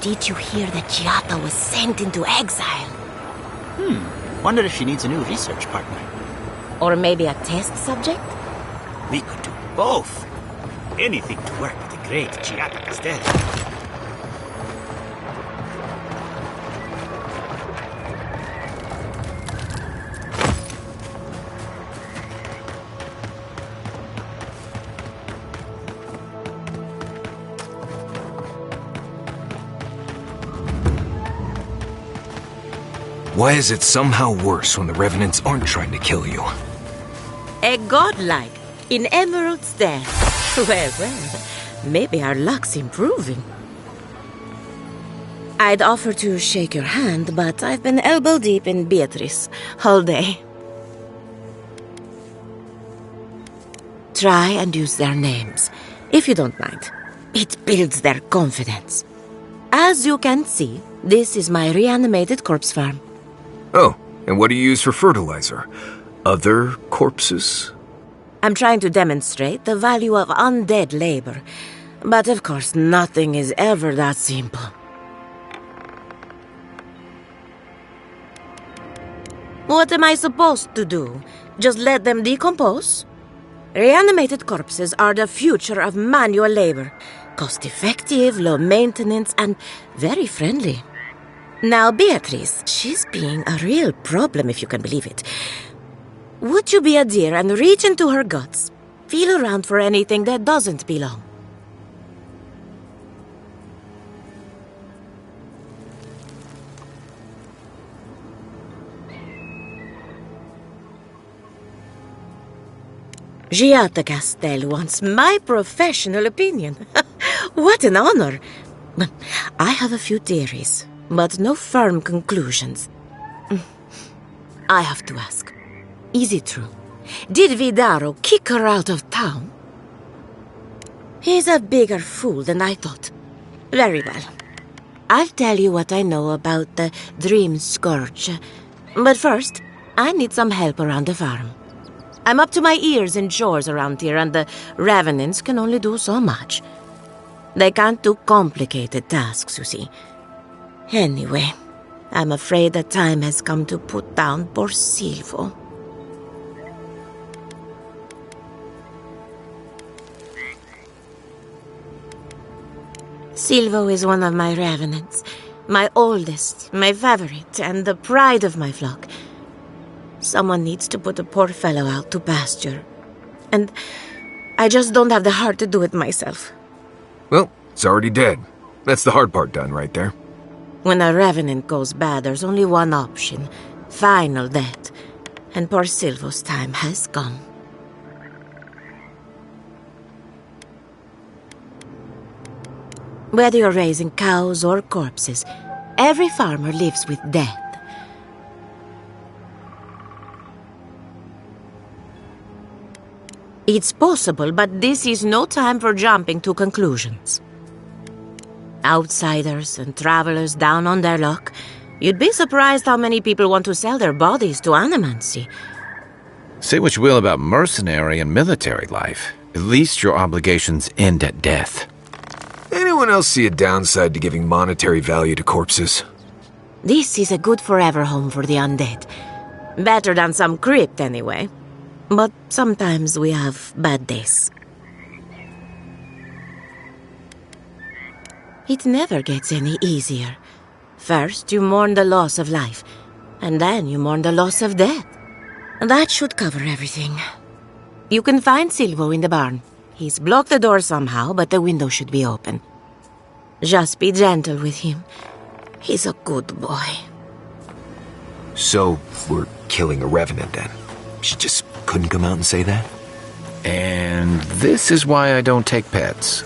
Did you hear that Giatta was sent into exile? Wonder if she needs a new research partner. Or maybe a test subject? We could do both. Anything to work with the great Giatta Castell. Why is it somehow worse when the revenants aren't trying to kill you? A godlike in Emerald's den. Well, maybe our luck's improving. I'd offer to shake your hand, but I've been elbow deep in Beatrice all day. Try and use their names, if you don't mind. It builds their confidence. As you can see, this is my reanimated corpse farm. Oh, and what do you use for fertilizer? Other corpses? I'm trying to demonstrate the value of undead labor. But of course, nothing is ever that simple. What am I supposed to do? Just let them decompose? Reanimated corpses are the future of manual labor. Cost-effective, low maintenance, and very friendly. Now, Beatrice, she's being a real problem, if you can believe it. Would you be a dear and reach into her guts? Feel around for anything that doesn't belong. Giatta Castell wants my professional opinion. What an honor! I have a few theories, but no firm conclusions. I have to ask, is it true? Did Vidaro kick her out of town? He's a bigger fool than I thought. Very well. I'll tell you what I know about the Dream Scourge. But first, I need some help around the farm. I'm up to my ears in chores around here, and the revenants can only do so much. They can't do complicated tasks, you see. Anyway, I'm afraid the time has come to put down poor Silvo. Silvo is one of my revenants, my oldest, my favorite, and the pride of my flock. Someone needs to put the poor fellow out to pasture. And I just don't have the heart to do it myself. Well, it's already dead. That's the hard part done right there. When a revenant goes bad, there's only one option. Final death. And poor Silvo's time has come. Whether you're raising cows or corpses, every farmer lives with death. It's possible, but this is no time for jumping to conclusions. Outsiders and travelers down on their luck, you'd be surprised how many people want to sell their bodies to animancy. Say what you will about mercenary and military life. At least your obligations end at death. Anyone else see a downside to giving monetary value to corpses? This is a good forever home for the undead. Better than some crypt, anyway. But sometimes we have bad days. It never gets any easier. First, you mourn the loss of life, and then you mourn the loss of death. That should cover everything. You can find Silvo in the barn. He's blocked the door somehow, but the window should be open. Just be gentle with him. He's a good boy. So, we're killing a revenant then? She just couldn't come out and say that? And this is why I don't take pets.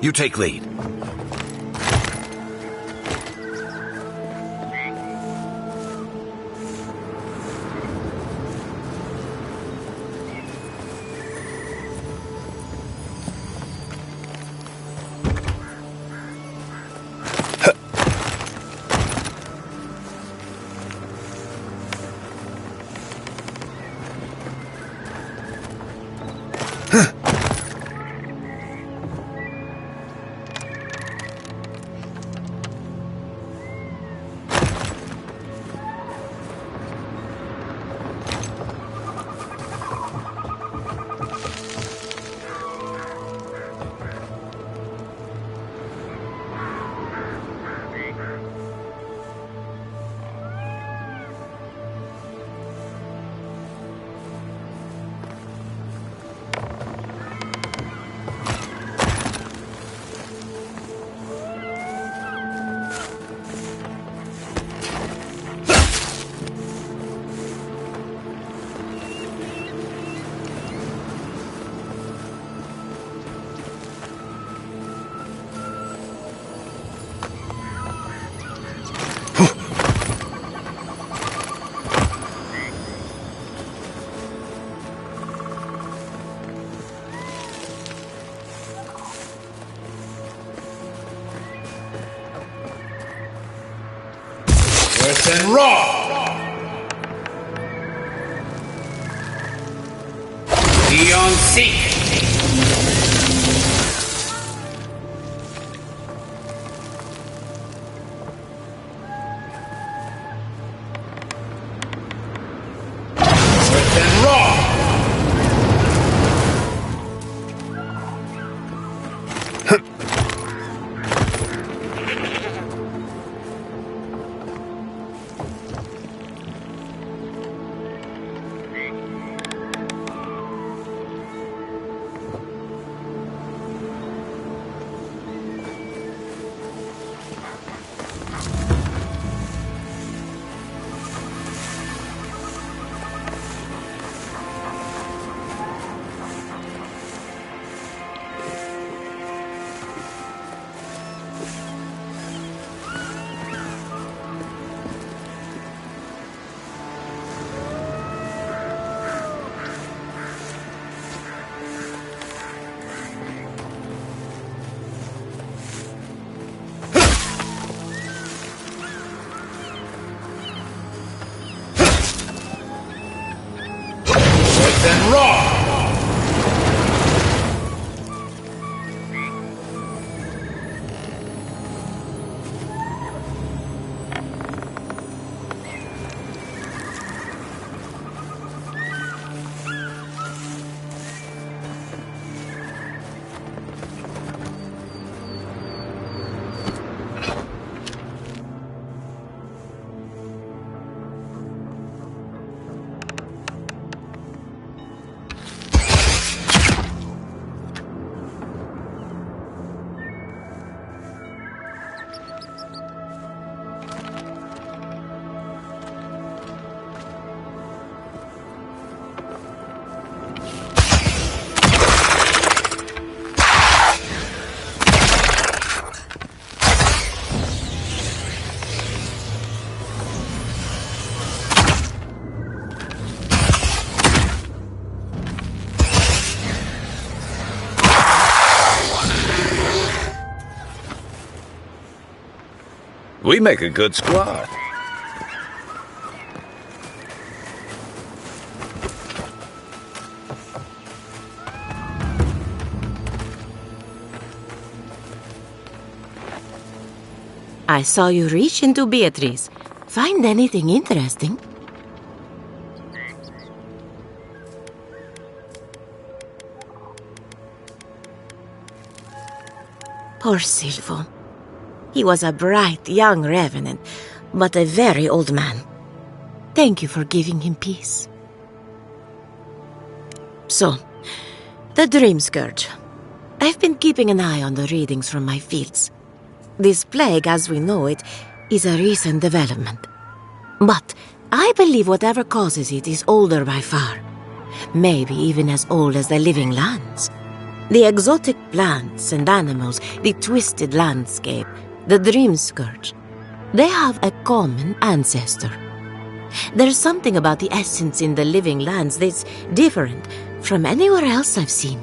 You take lead. and raw! Beyond seek! Swift and raw! And raw! We make a good squad. I saw you reach into Beatrice. Find anything interesting? Poor Silvo. He was a bright young revenant, but a very old man. Thank you for giving him peace. So, the Dream Scourge. I've been keeping an eye on the readings from my fields. This plague, as we know it, is a recent development. But I believe whatever causes it is older by far. Maybe even as old as the living lands. The exotic plants and animals, the twisted landscape, the Dream Scourge. They have a common ancestor. There's something about the essence in the living lands that's different from anywhere else I've seen.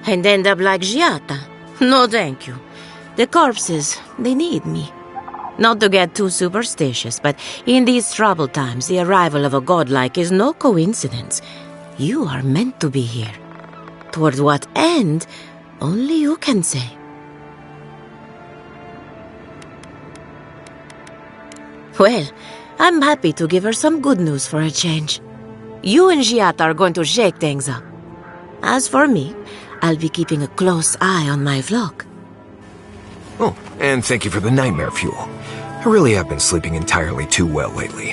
And end up like Giatta? No, thank you. The corpses, they need me. Not to get too superstitious, but in these troubled times, the arrival of a godlike is no coincidence. You are meant to be here. Toward what end, only you can say. Well, I'm happy to give her some good news for a change. You and Giatta are going to shake things up. As for me, I'll be keeping a close eye on my flock. Oh, and thank you for the nightmare fuel. I really have been sleeping entirely too well lately.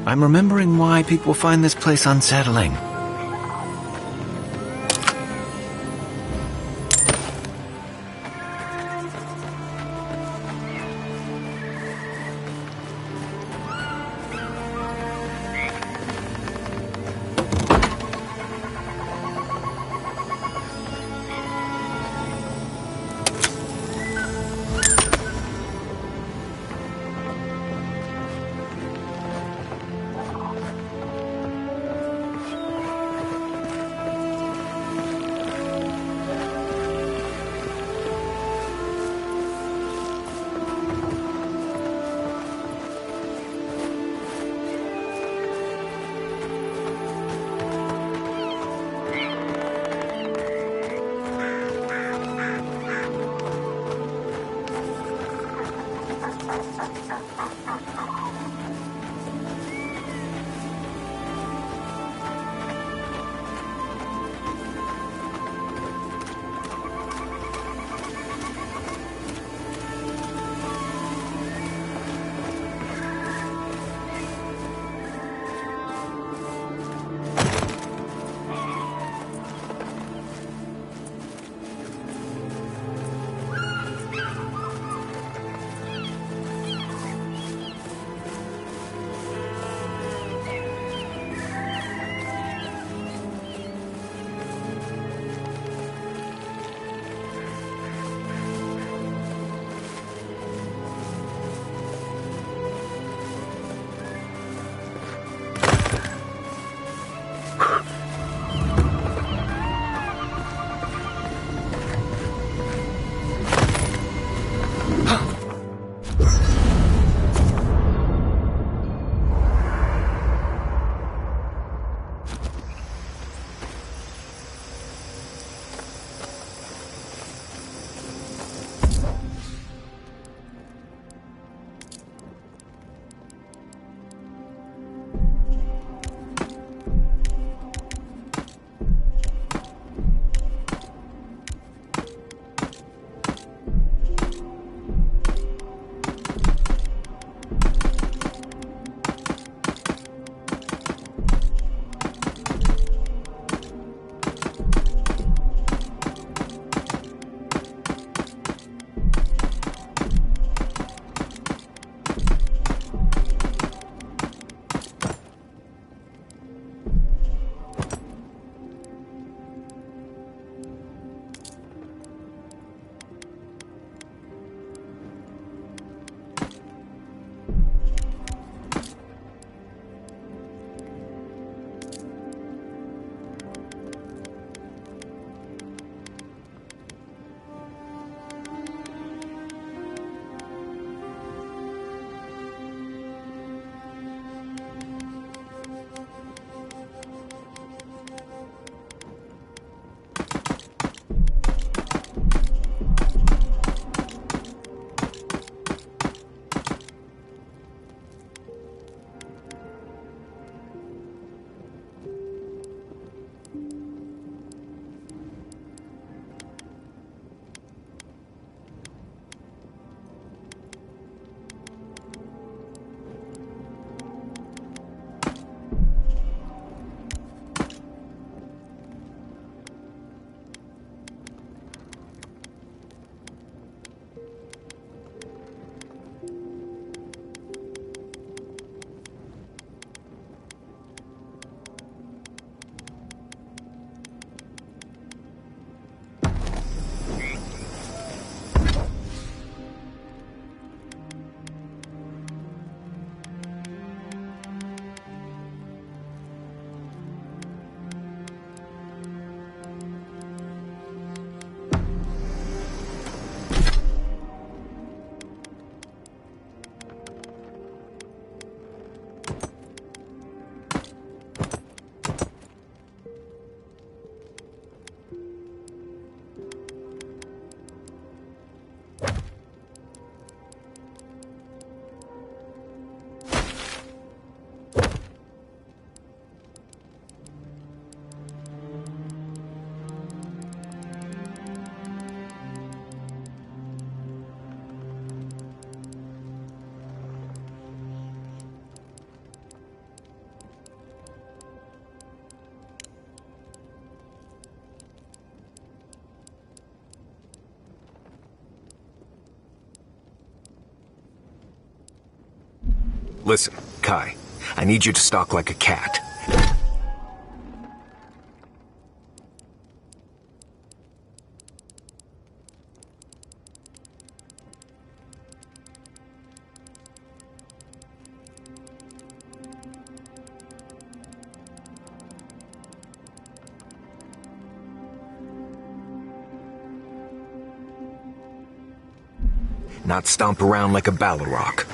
I'm remembering why people find this place unsettling. Listen, Kai, I need you to stalk like a cat. Not stomp around like a Balrog.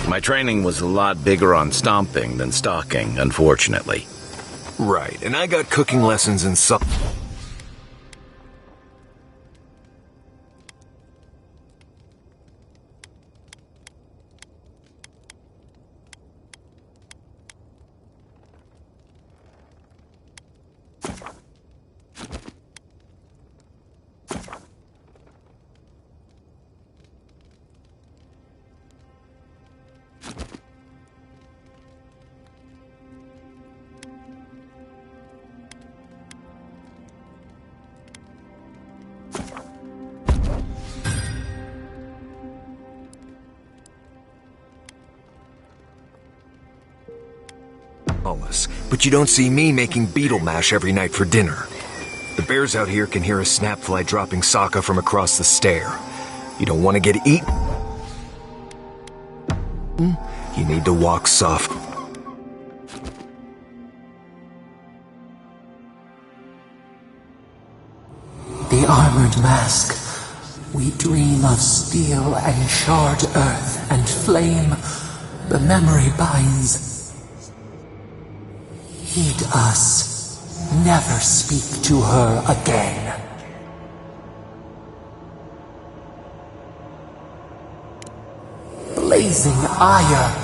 My training was a lot bigger on stomping than stalking, unfortunately. Right, and I got cooking lessons in some... But you don't see me making beetle mash every night for dinner. The bears out here can hear a snapfly dropping Sokka from across the stair. You don't want to get eaten? You need to walk soft. The armored mask. We dream of steel and charred earth and flame. The memory binds. Heed us. Never speak to her again. Blazing ire.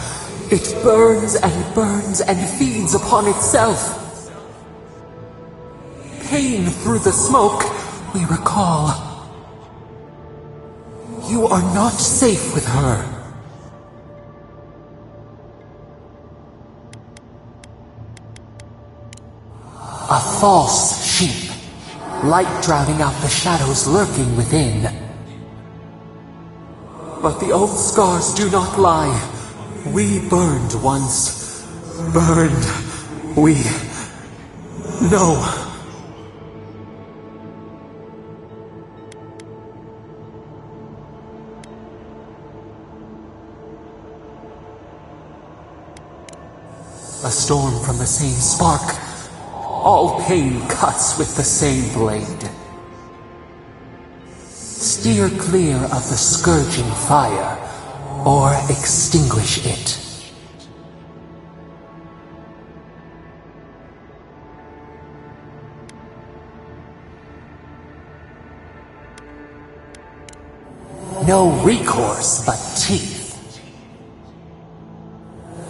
It burns and feeds upon itself. Pain through the smoke, we recall. You are not safe with her. A false sheep. Light drowning out the shadows lurking within. But the old scars do not lie. We burned once. Burned. We know. A storm from the same spark. All pain cuts with the same blade. Steer clear of the scourging fire, or extinguish it. No recourse but teeth.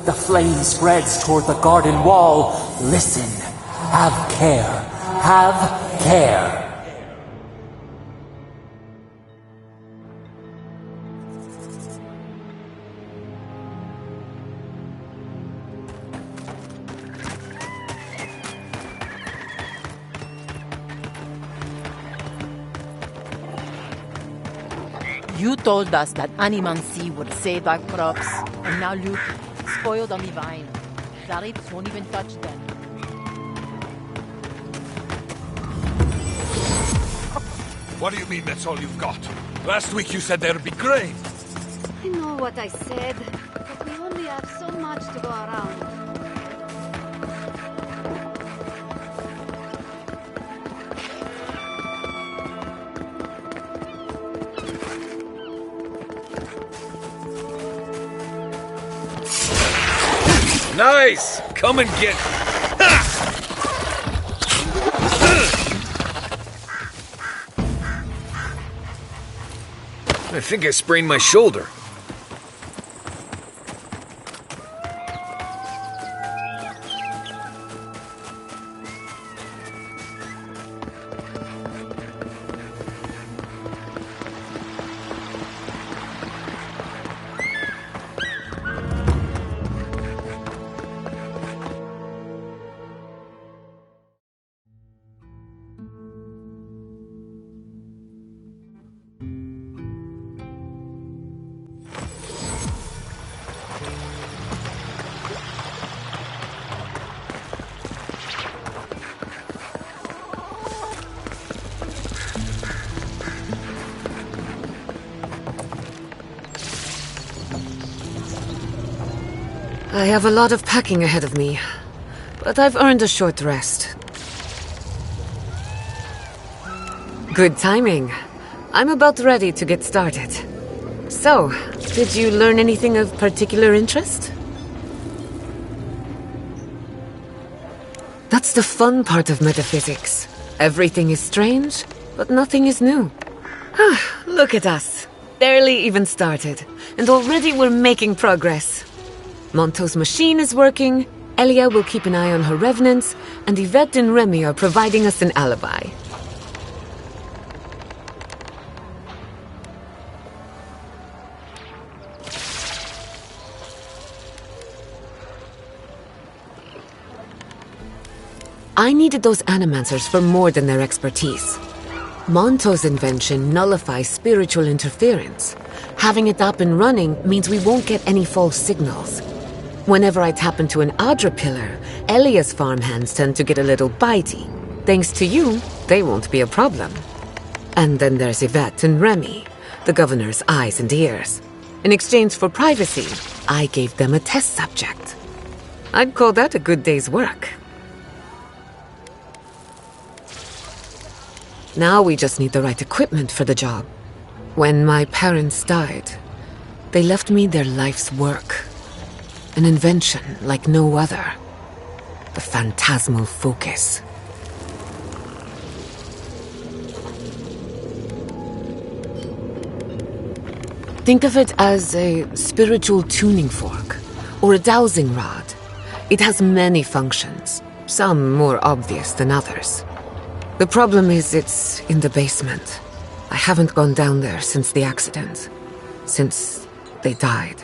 The flame spreads toward the garden wall. Listen. Have care. Have care. You told us that animancy would save our crops, and now look, spoiled on the vine. The apes won't even touch them. What do you mean that's all you've got? Last week you said there'd be grain. I know what I said, but we only have so much to go around. Nice! Come and get... I think I sprained my shoulder. I have a lot of packing ahead of me, but I've earned a short rest. Good timing. I'm about ready to get started. So, did you learn anything of particular interest? That's the fun part of metaphysics. Everything is strange, but nothing is new. Look at us. Barely even started, and already we're making progress. Monto's machine is working, Elia will keep an eye on her revenants, and Yvette and Remy are providing us an alibi. I needed those animancers for more than their expertise. Monto's invention nullifies spiritual interference. Having it up and running means we won't get any false signals. Whenever I tap into an Adra Pillar, Elia's farmhands tend to get a little bitey. Thanks to you, they won't be a problem. And then there's Yvette and Remy, the governor's eyes and ears. In exchange for privacy, I gave them a test subject. I'd call that a good day's work. Now we just need the right equipment for the job. When my parents died, they left me their life's work. An invention like no other. The phantasmal focus. Think of it as a spiritual tuning fork, or a dowsing rod. It has many functions, some more obvious than others. The problem is it's in the basement. I haven't gone down there since the accident. Since they died.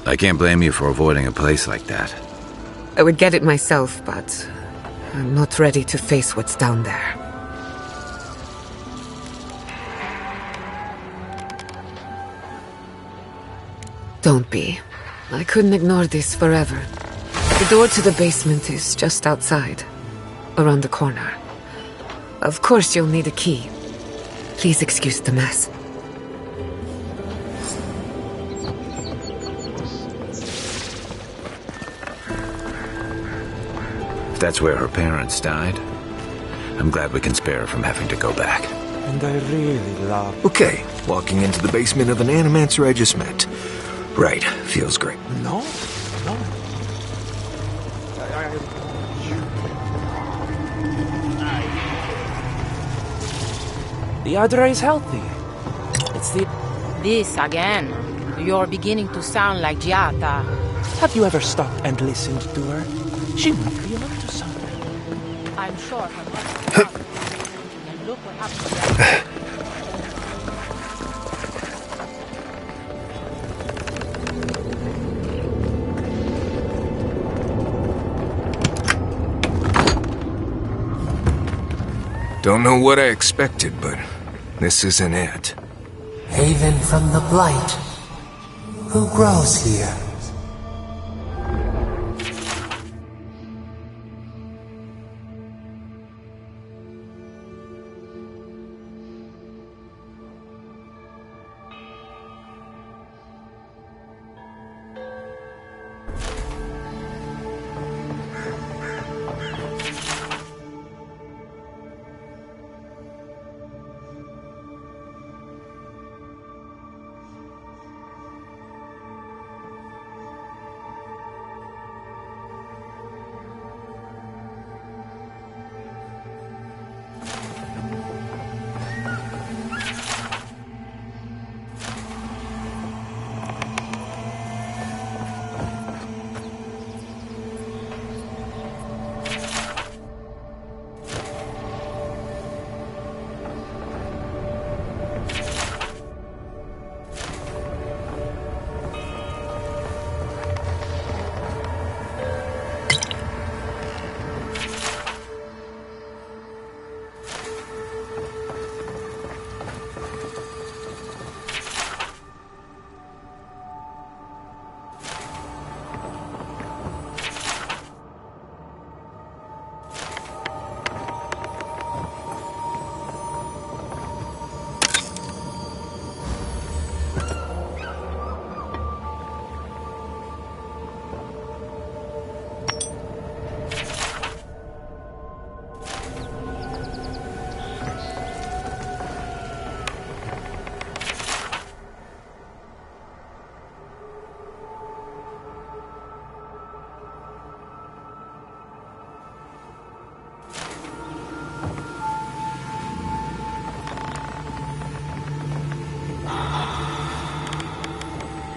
I can't blame you for avoiding a place like that. I would get it myself, but I'm not ready to face what's down there. Don't be. I couldn't ignore this forever. The door to the basement is just outside, around the corner. Of course you'll need a key. Please excuse the mess. If that's where her parents died, I'm glad we can spare her from having to go back. And I really love... Okay, walking into the basement of an animancer I just met. Right, feels great. No. The Adra is healthy. It's the... This again. You're beginning to sound like Giatta. Have you ever stopped and listened to her? She might be onto something. I'm sure her mother and look what happened. Don't know what I expected, but this isn't it. Haven from the blight. Who grows here?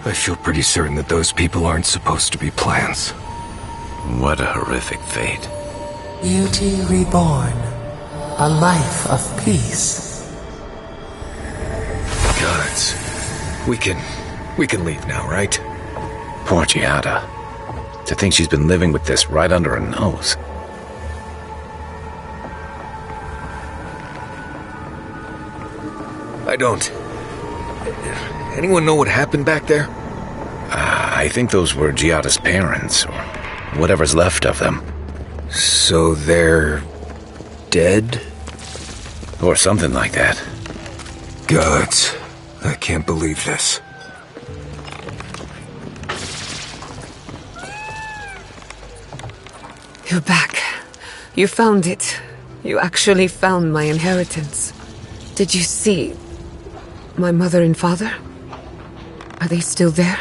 I feel pretty certain that those people aren't supposed to be plants. What a horrific fate. Beauty reborn. A life of peace. Gods. We can leave now, right? Poor Giatta. To think she's been living with this right under her nose. I don't... Anyone know what happened back there? I think those were Giatta's parents, or whatever's left of them. So they're... dead? Or something like that. Gods. I can't believe this. You're back. You found it. You actually found my inheritance. Did you see my mother and father? Are they still there?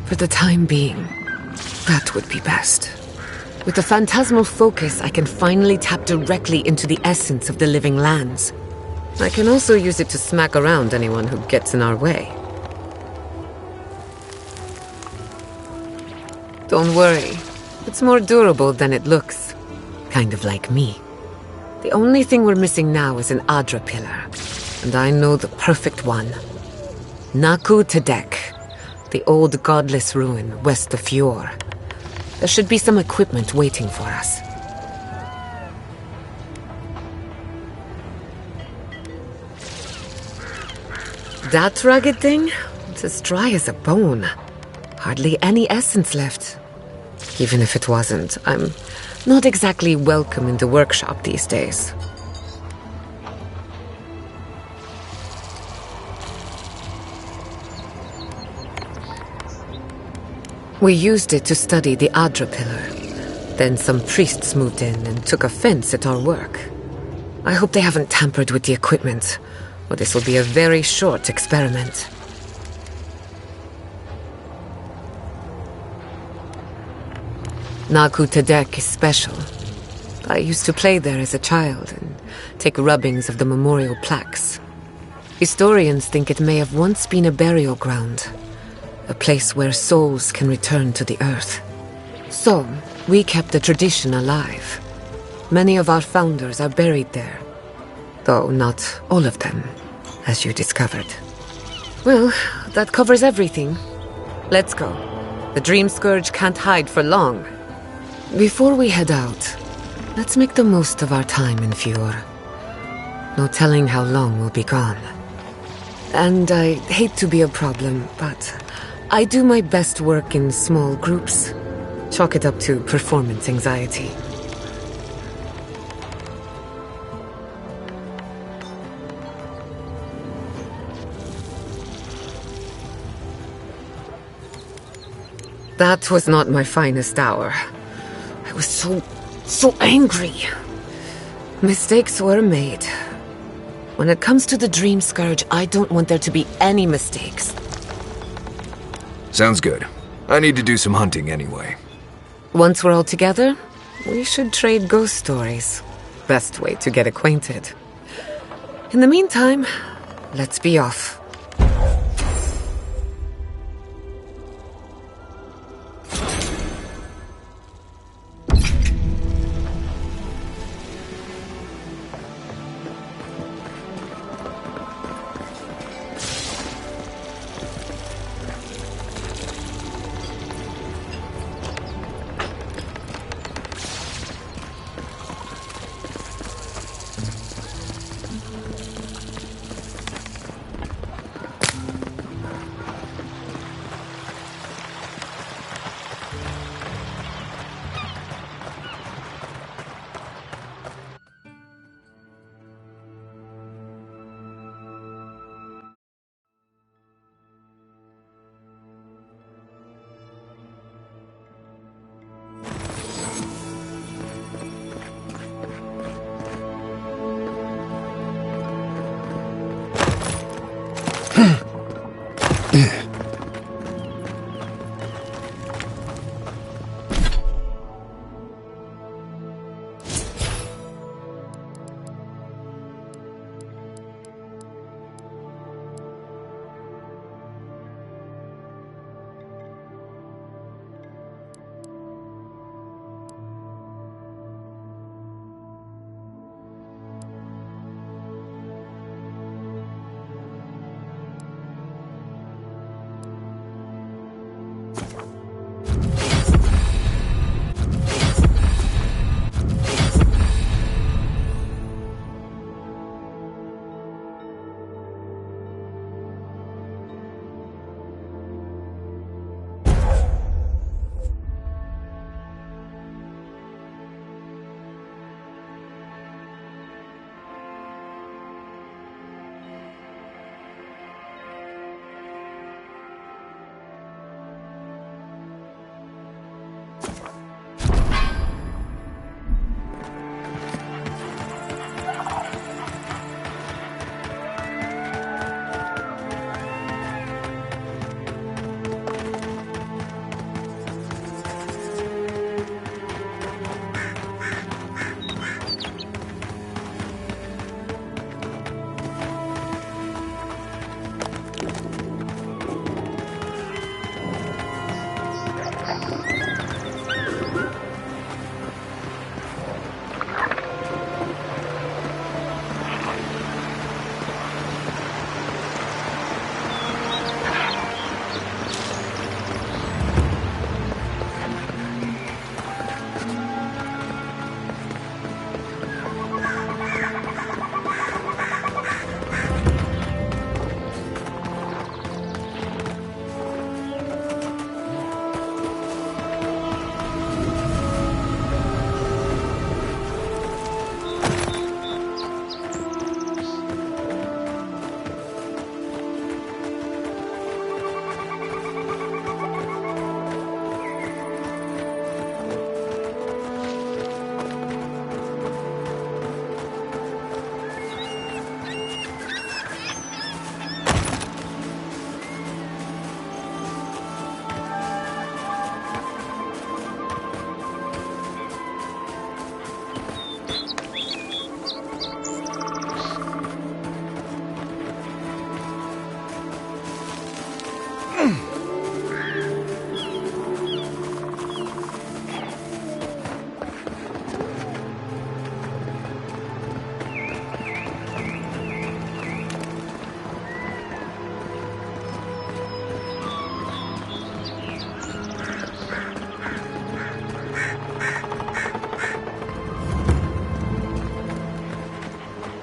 For the time being, that would be best. With the phantasmal focus, I can finally tap directly into the essence of the living lands. I can also use it to smack around anyone who gets in our way. Don't worry. It's more durable than it looks. Kind of like me. The only thing we're missing now is an Adra Pillar. And I know the perfect one. Naku Tedek. The old godless ruin west of Fjord. There should be some equipment waiting for us. That rugged thing? It's as dry as a bone. Hardly any essence left. Even if it wasn't, I'm not exactly welcome in the workshop these days. We used it to study the Adra Pillar. Then some priests moved in and took offense at our work. I hope they haven't tampered with the equipment, or this will be a very short experiment. Naku Tedek is special. I used to play there as a child and take rubbings of the memorial plaques. Historians think it may have once been a burial ground, a place where souls can return to the earth. So, we kept the tradition alive. Many of our founders are buried there, though not all of them, as you discovered. Well, that covers everything. Let's go. The Dream Scourge can't hide for long. Before we head out, let's make the most of our time in Fjord. No telling how long we'll be gone. And I hate to be a problem, but I do my best work in small groups. Chalk it up to performance anxiety. That was not my finest hour. I was so angry. Mistakes were made. When it comes to the Dream Scourge, I don't want there to be any mistakes. Sounds good. I need to do some hunting anyway. Once we're all together, we should trade ghost stories. Best way to get acquainted. In the meantime, let's be off.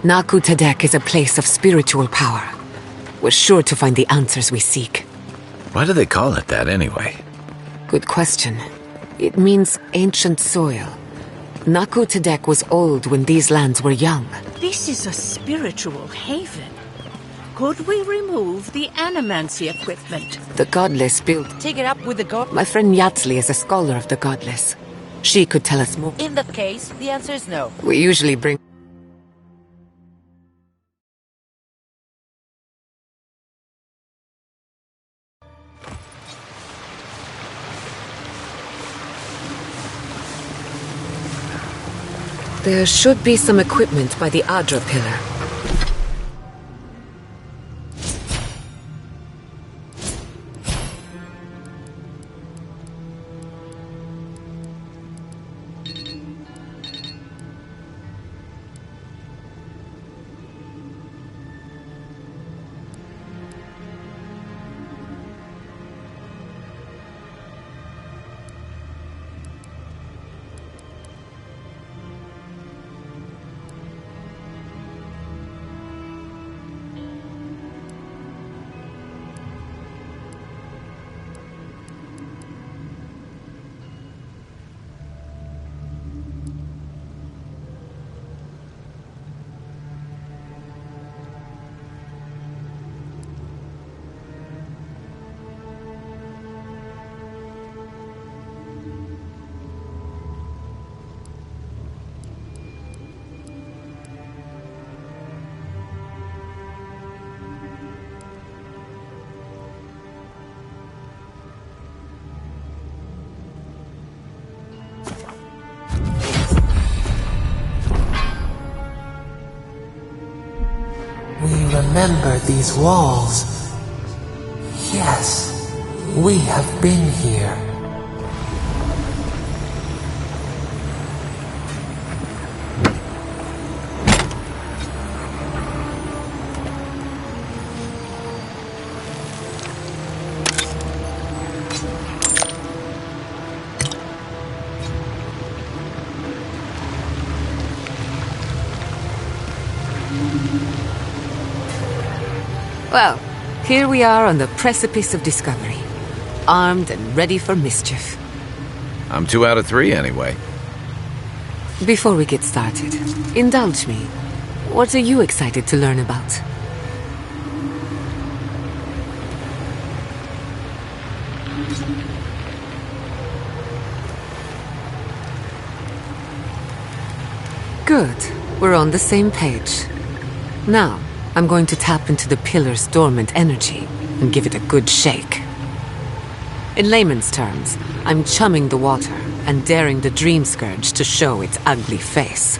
Naku Tedek is a place of spiritual power. We're sure to find the answers we seek. Why do they call it that anyway? Good question. It means ancient soil. Naku Tedek was old when these lands were young. This is a spiritual haven. Could we remove the animancy equipment? The godless built. Take it up with the god. My friend Yatzli is a scholar of the godless. She could tell us more. In that case, the answer is no. We usually bring... There should be some equipment by the Adra Pillar. Remember these walls. Yes, we have been here. Well, here we are on the precipice of discovery. Armed and ready for mischief. I'm 2 out of 3 anyway. Before we get started, indulge me. What are you excited to learn about? Good. We're on the same page. Now, I'm going to tap into the pillar's dormant energy and give it a good shake. In layman's terms, I'm chumming the water and daring the Dream Scourge to show its ugly face.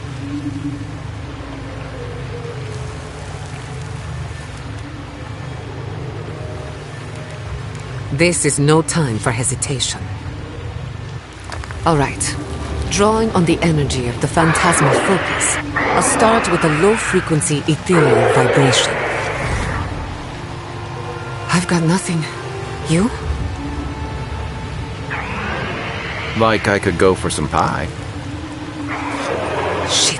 This is no time for hesitation. All right. Drawing on the energy of the phantasmal focus, I'll start with a low-frequency ethereal vibration. I've got nothing. You? Like I could go for some pie. Shit.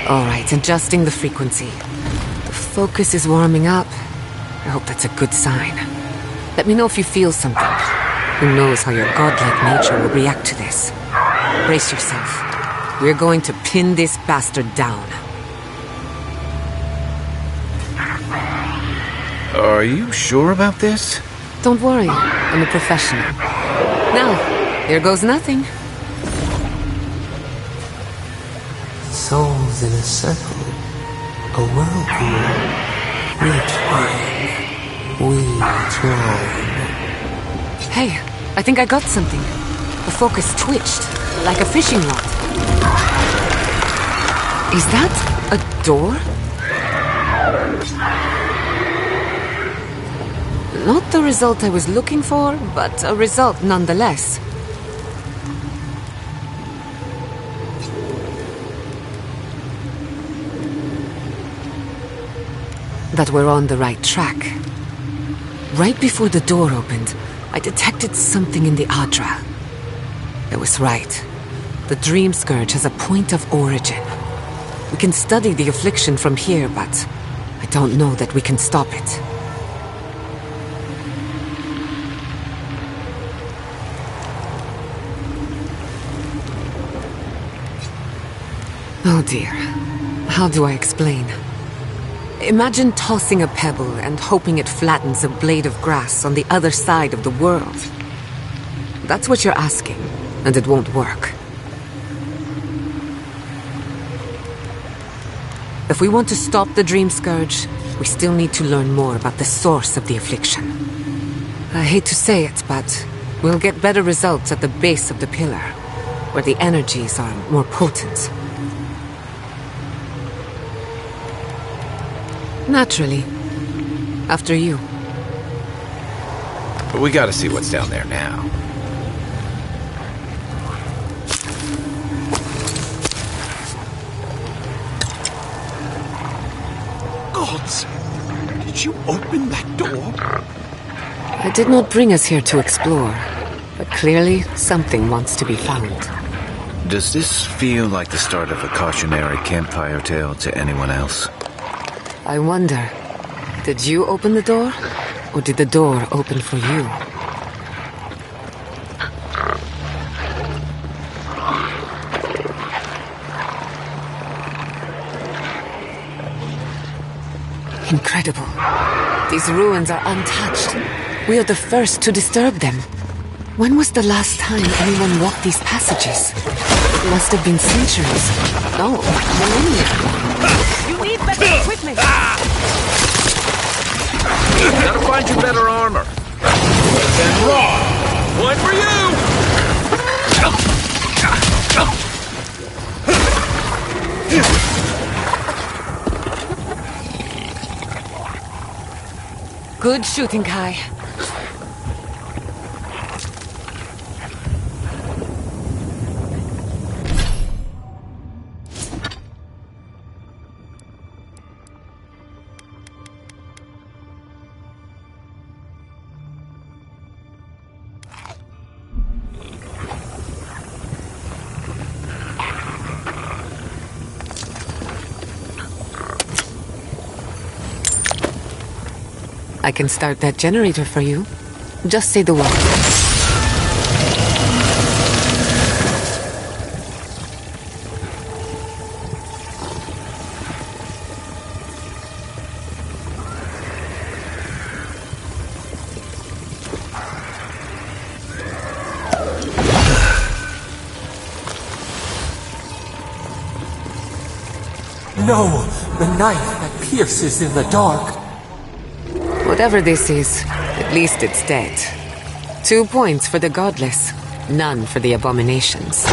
All right, adjusting the frequency. The focus is warming up. I hope that's a good sign. Let me know if you feel something. Who knows how your godlike nature will react to this. Brace yourself. We're going to pin this bastard down. Are you sure about this? Don't worry, I'm a professional. Now, here goes nothing. Souls in a circle, a whirlpool. We twine. Hey, I think I got something. The focus twitched, like a fishing rod. Is that a door? Not the result I was looking for, but a result nonetheless. That we're on the right track. Right before the door opened, I detected something in the Adra. I was right. The Dream Scourge has a point of origin. We can study the affliction from here, but I don't know that we can stop it. Oh dear. How do I explain? Imagine tossing a pebble and hoping it flattens a blade of grass on the other side of the world. That's what you're asking, and it won't work. If we want to stop the Dream Scourge, we still need to learn more about the source of the affliction. I hate to say it, but we'll get better results at the base of the pillar, where the energies are more potent. Naturally. After you. But we gotta see what's down there now. Gods! Did you open that door? It did not bring us here to explore, but clearly something wants to be found. Does this feel like the start of a cautionary campfire tale to anyone else? I wonder, did you open the door? Or did the door open for you? Incredible. These ruins are untouched. We are the first to disturb them. When was the last time anyone walked these passages? It must have been centuries. No, millennia. You need better equipment! Gotta find you better armor. Then raw! One for you! Good shooting, Kai. I can start that generator for you. Just say the word. No! The knife that pierces in the dark! Whatever this is, at least it's dead. 2 points for the godless, none for the abominations.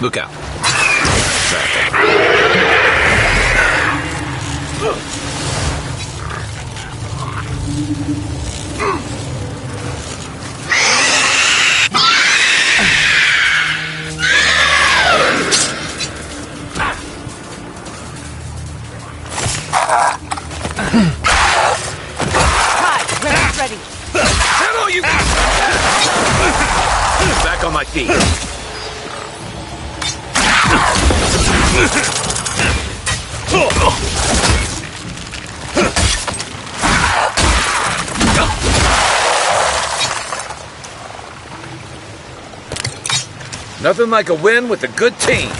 Look out. Ready. Hello, you! Back on my feet. Nothing like a win with a good team.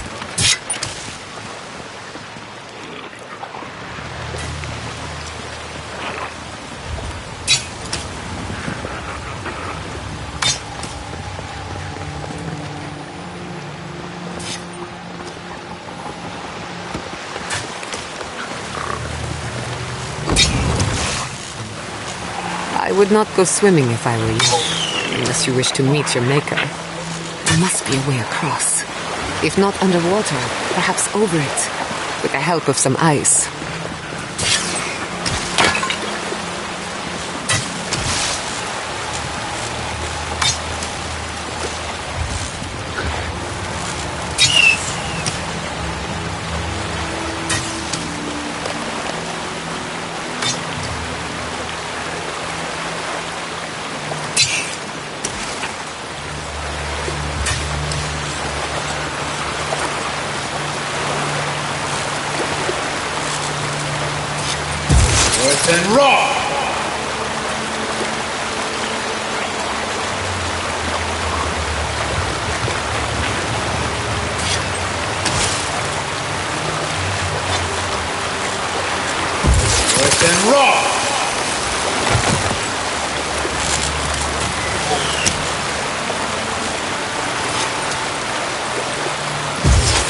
I would not go swimming if I were you, unless you wish to meet your maker. There must be a way across. If not underwater, perhaps over it, with the help of some ice. And raw! Wet and raw!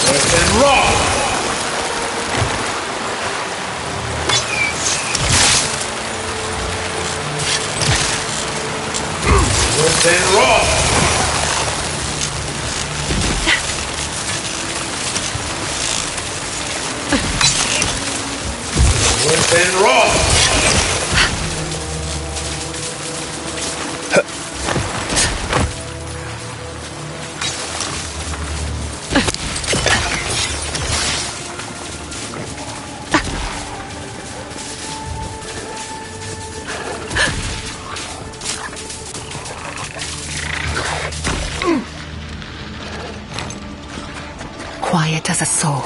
Wet and raw! Then raw. Then raw. Quiet as a soul.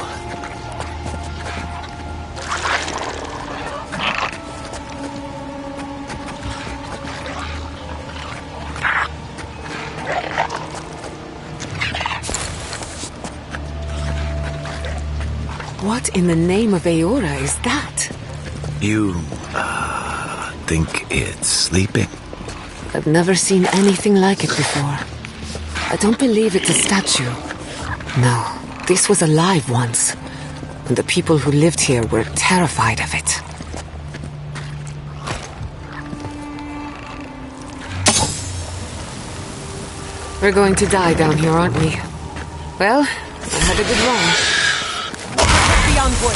What in the name of Aora is that? You, think it's sleeping? I've never seen anything like it before. I don't believe it's a statue. No. This was alive once, and the people who lived here were terrified of it. We're going to die down here, aren't we? Well, I had a good run. The Envoy!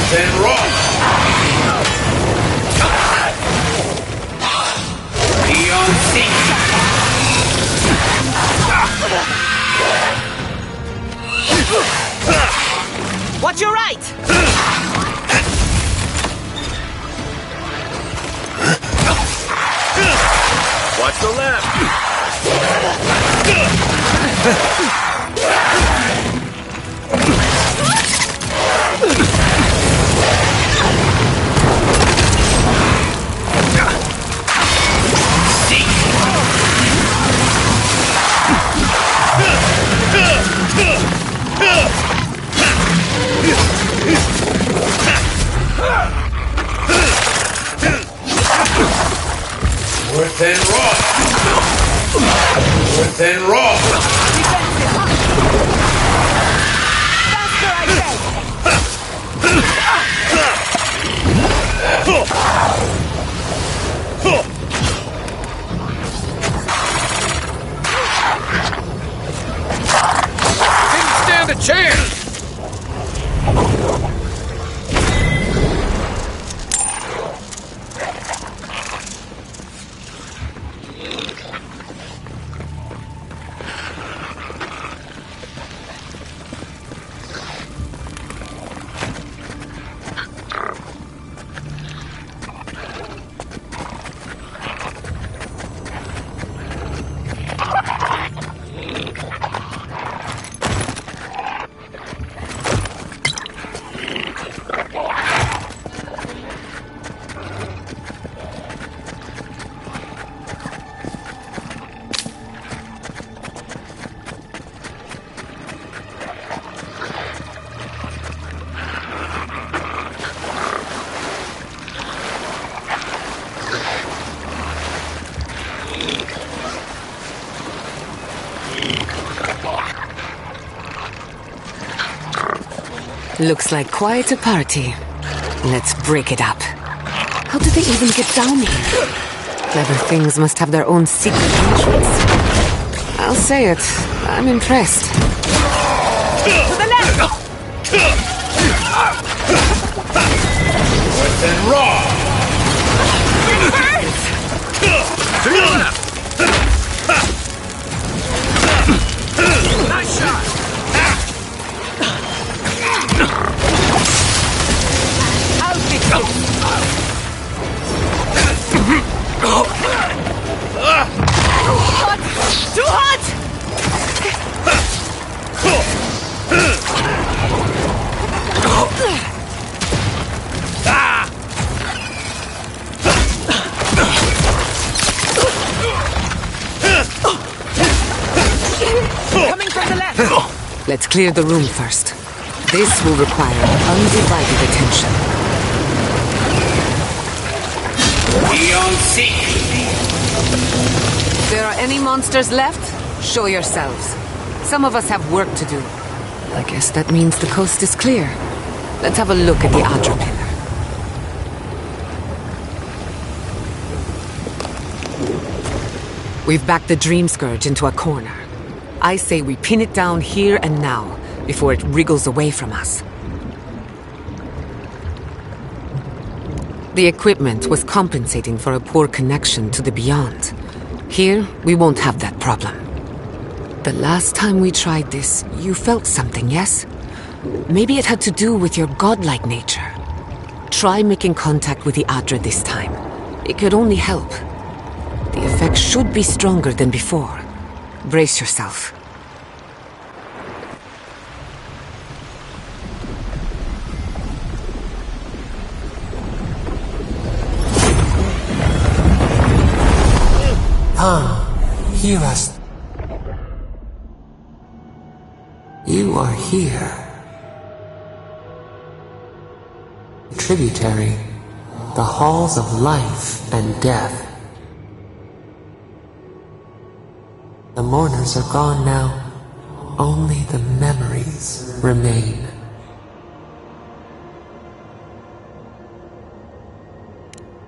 Then raw! Watch your right! Watch the left! Then raw. Then raw. Faster, I Didn't stand a chance. Looks like quite a party. Let's break it up. How did they even get down here? Clever things must have their own secret entries. I'll say it, I'm impressed. To the left! Wet and raw! It hurts! To your left! Nice shot! I'll fix it! Hot! Too hot! Coming from the left! Let's clear the room first. This will require undivided attention. If there are any monsters left, show yourselves. Some of us have work to do. I guess that means the coast is clear. Let's have a look at the Adra Pillar. We've backed the Dream Scourge into a corner. I say we pin it down here and now, before it wriggles away from us. The equipment was compensating for a poor connection to the beyond. Here, we won't have that problem. The last time we tried this, you felt something, yes? Maybe it had to do with your godlike nature. Try making contact with the Adra this time. It could only help. The effect should be stronger than before. Brace yourself. Hear us. You are here. Tributary, the halls of life and death. The mourners are gone now. Only the memories remain.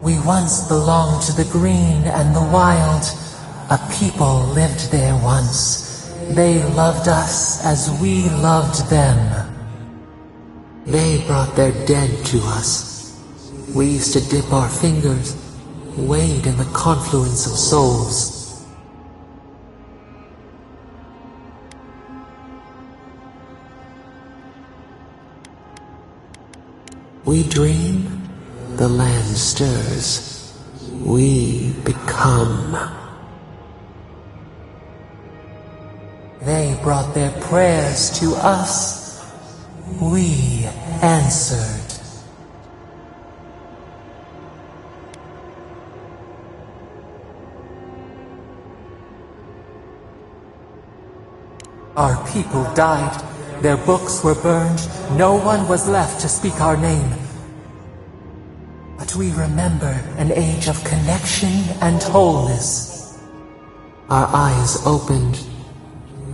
We once belonged to the green and the wild. A people lived there once. They loved us as we loved them. They brought their dead to us. We used to dip our fingers, wade in the confluence of souls. We dream, the land stirs. We become. They brought their prayers to us. We answered. Our people died. Their books were burned. No one was left to speak our name. But we remember an age of connection and wholeness. Our eyes opened.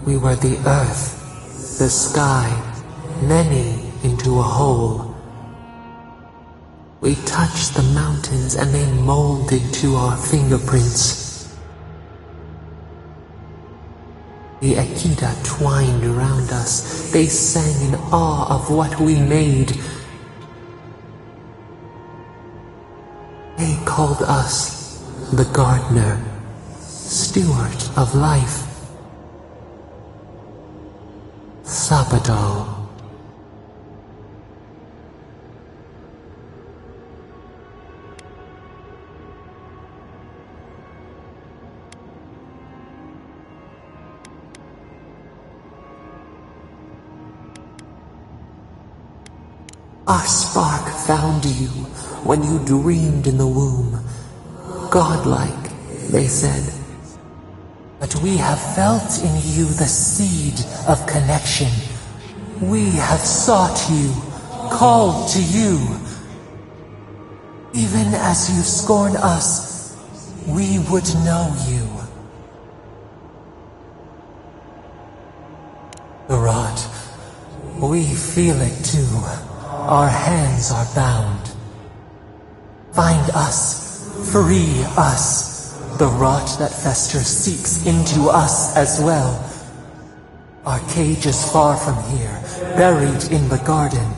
We were the earth, the sky, many into a whole. We touched the mountains and they molded to our fingerprints. The Akita twined around us. They sang in awe of what we made. They called us the gardener, steward of life. Sapadal. Our spark found you when you dreamed in the womb. Godlike, they said. But we have felt in you the seed of connection. We have sought you, called to you. Even as you scorn us, we would know you. The rot, we feel it too. Our hands are bound. Find us. Free us. The rot that festers seeps into us as well. Our cage is far from here, buried in the garden,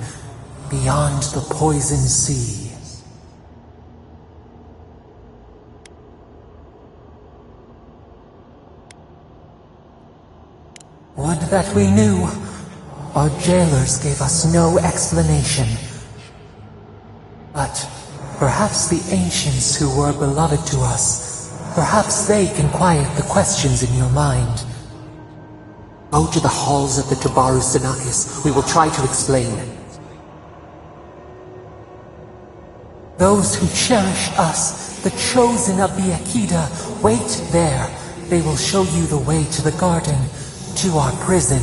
beyond the poison sea. Would that we knew. Our jailers gave us no explanation. But perhaps the ancients who were beloved to us, perhaps they can quiet the questions in your mind. Go to the halls of the Tabaru Sinakis. We will try to explain. Those who cherish us, the chosen of the Akida, wait there. They will show you the way to the garden, to our prison.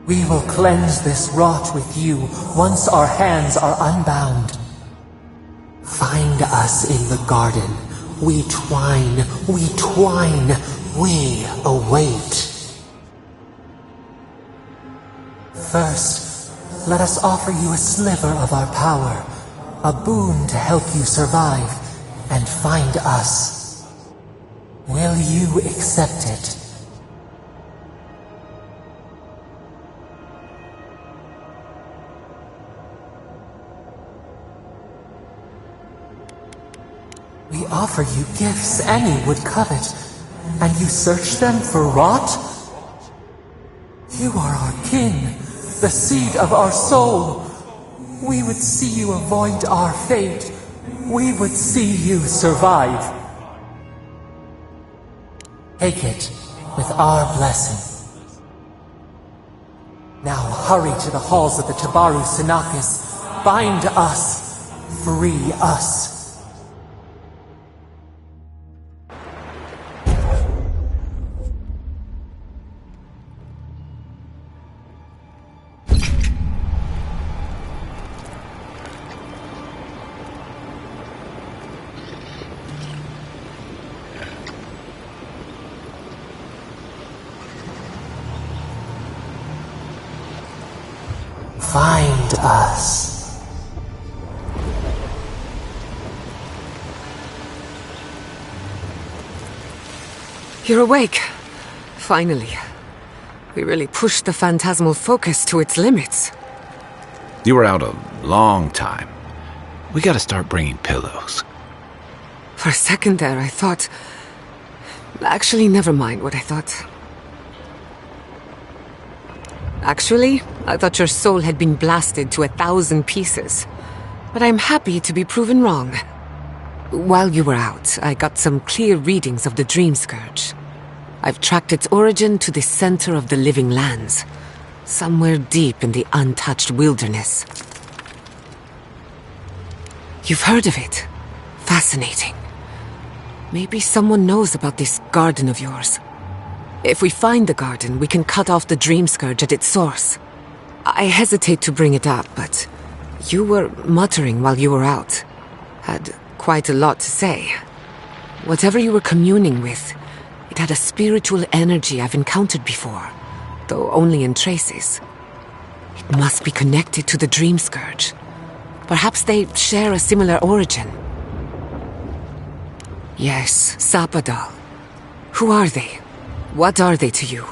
We will cleanse this rot with you once our hands are unbound. Find us in the garden. We twine, we await. First, let us offer you a sliver of our power, a boon to help you survive and find us. Will you accept it? We offer you gifts any would covet, and you search them for rot? You are our kin, the seed of our soul. We would see you avoid our fate. We would see you survive. Take it with our blessing. Now hurry to the halls of the Tabaru Sinakis. Bind us. Free us. Find us. You're awake. Finally. We really pushed the phantasmal focus to its limits. You were out a long time. We gotta start bringing pillows. For a second there, I thought... Actually, never mind what I thought. Actually, I thought your soul had been blasted to 1,000 pieces. But I'm happy to be proven wrong. While you were out, I got some clear readings of the Dream Scourge. I've tracked its origin to the center of the living lands. Somewhere deep in the untouched wilderness. You've heard of it. Fascinating. Maybe someone knows about this garden of yours. If we find the garden, we can cut off the Dream Scourge at its source. I hesitate to bring it up, but you were muttering while you were out. Had quite a lot to say. Whatever you were communing with, it had a spiritual energy I've encountered before, though only in traces. It must be connected to the Dream Scourge. Perhaps they share a similar origin. Yes, Sapadal. Who are they? What are they to you?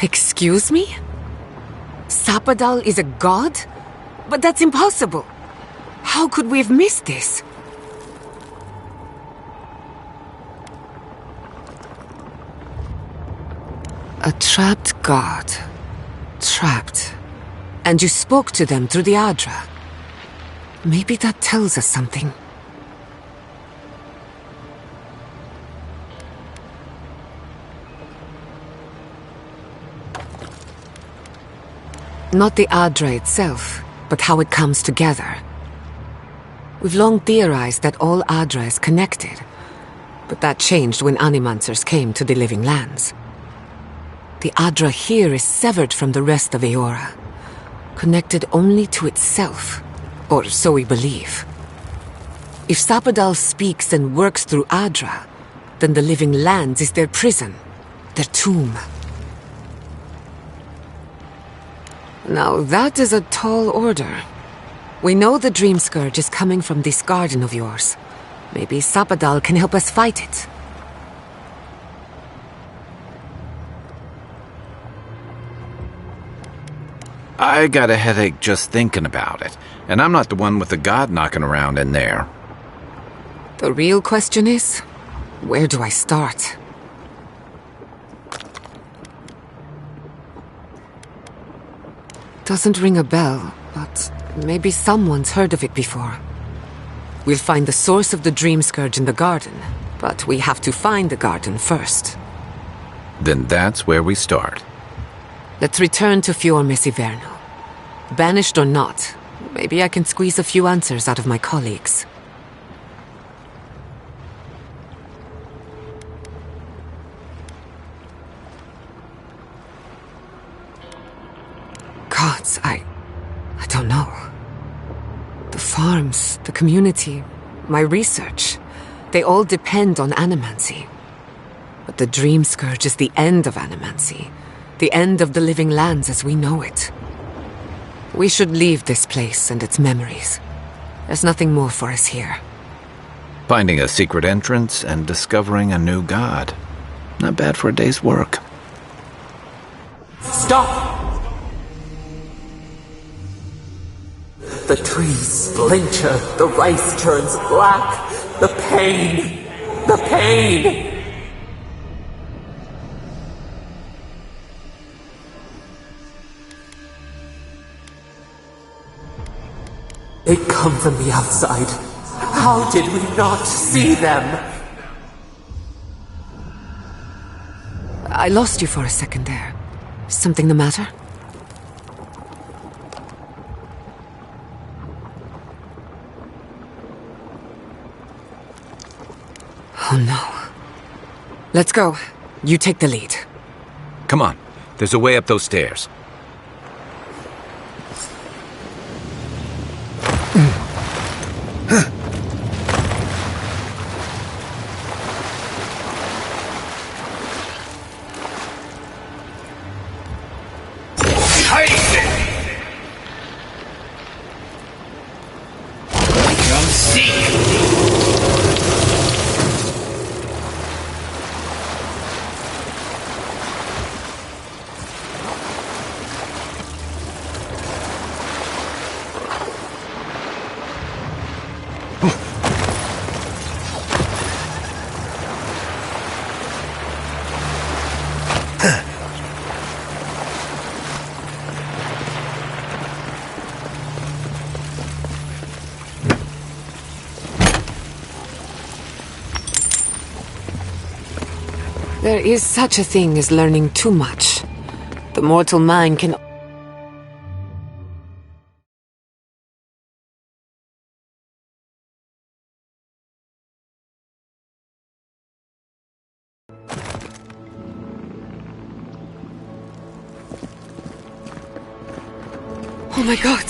Excuse me? Sapadal is a god? But that's impossible. How could we have missed this? A trapped god. Trapped. And you spoke to them through the Adra. Maybe that tells us something. Not the Adra itself, but how it comes together. We've long theorized that all Adra is connected, but that changed when animancers came to the living lands. The Adra here is severed from the rest of Eora, connected only to itself, or so we believe. If Sapadal speaks and works through Adra, then the living lands is their prison, their tomb. Now that is a tall order. We know the Dream Scourge is coming from this garden of yours. Maybe Sapadal can help us fight it. I got a headache just thinking about it, and I'm not the one with the god knocking around in there. The real question is, where do I start? Doesn't ring a bell, but maybe someone's heard of it before. We'll find the source of the Dream Scourge in the garden, but we have to find the garden first. Then that's where we start. Let's return to Fior Messiverno. Banished or not, maybe I can squeeze a few answers out of my colleagues. Gods, I don't know. The farms, the community, my research, they all depend on animancy. But the Dream Scourge is the end of animancy. The end of the living lands as we know it. We should leave this place and its memories. There's nothing more for us here. Finding a secret entrance and discovering a new god. Not bad for a day's work. Stop! The trees splinter, the rice turns black. The pain! The pain! They come from the outside. How did we not see them? I lost you for a second there. Something the matter? Oh no. Let's go. You take the lead. Come on. There's a way up those stairs. There is such a thing as learning too much. The mortal mind can... Oh my god!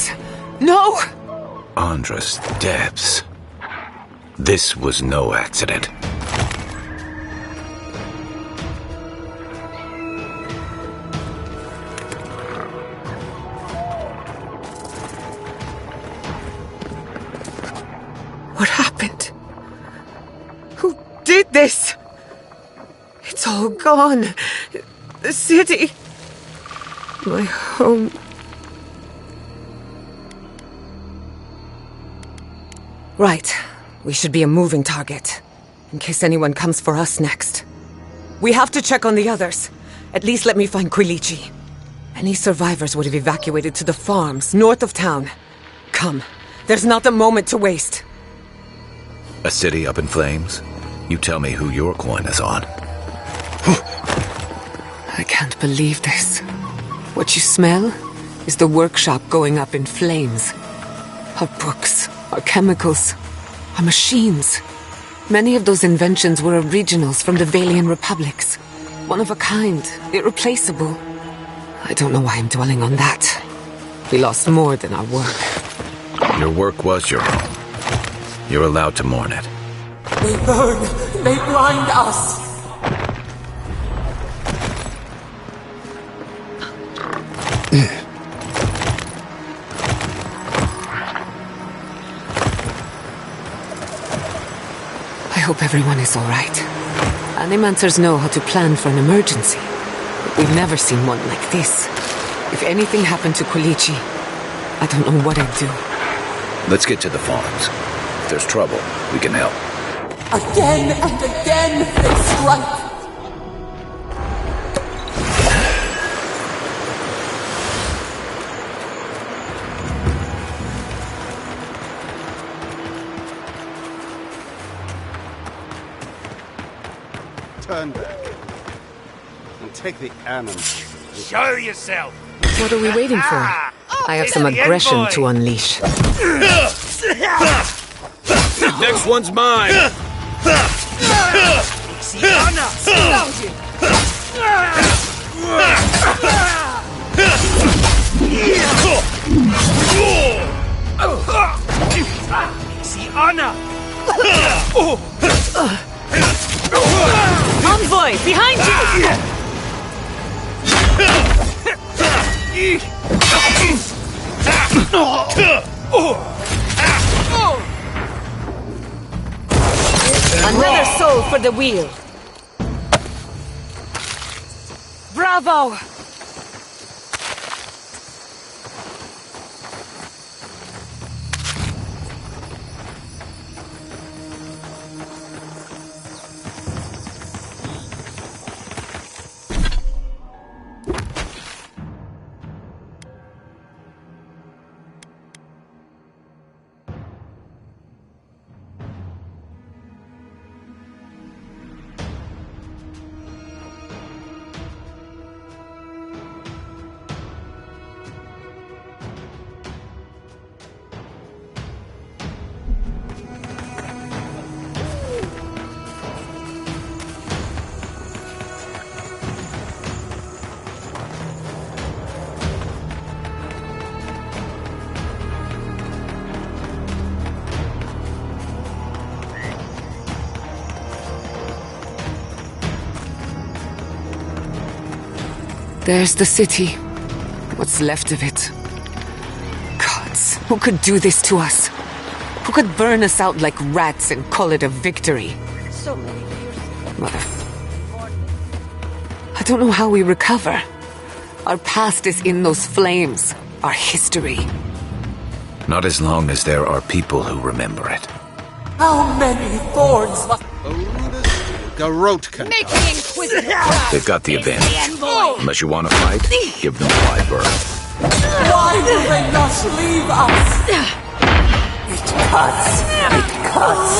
No! Andra's depths. This was no accident. What happened? Who did this? It's all gone. The city. My home. Right. We should be a moving target, in case anyone comes for us next. We have to check on the others. At least let me find Quilici. Any survivors would have evacuated to the farms north of town. Come. There's not a moment to waste. A city up in flames? You tell me who your coin is on. I can't believe this. What you smell is the workshop going up in flames. Our books, our chemicals, our machines. Many of those inventions were originals from the Valian republics. One of a kind, irreplaceable. I don't know why I'm dwelling on that. We lost more than our work. Your work was your home. You're allowed to mourn it. They burn. They blind us. I hope everyone is all right. Animancers know how to plan for an emergency. But we've never seen one like this. If anything happened to Quilici, I don't know what I'd do. Let's get to the farms. If there's trouble, we can help. Again and again they strike. Turn back. And take the animancer. Show yourself! What are we waiting for? I have some aggression Envoy. to unleash. Next one's mine! Envoy, behind you! Another soul for the wheel. Bravo! There's the city. What's left of it. Gods, who could do this to us? Who could burn us out like rats and call it a victory? So many years. Mother. I don't know how we recover. Our past is in those flames. Our history. Not as long as there are people who remember it. How many thorns must... Garotka. Make the Inquisitor proud. They've got the advantage. Unless you want to fight, give them wide berth. Why will they not leave us? It cuts. It cuts.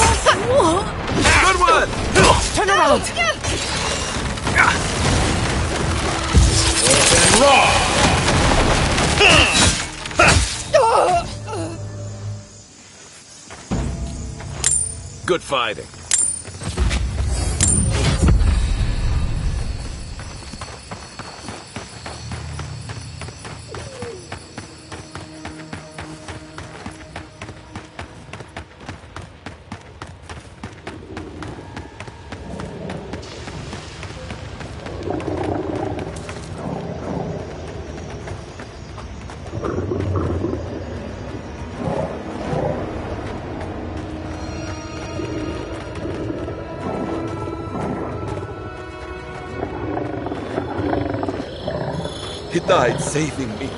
Good one! Turn around! Good fighting. He died saving me.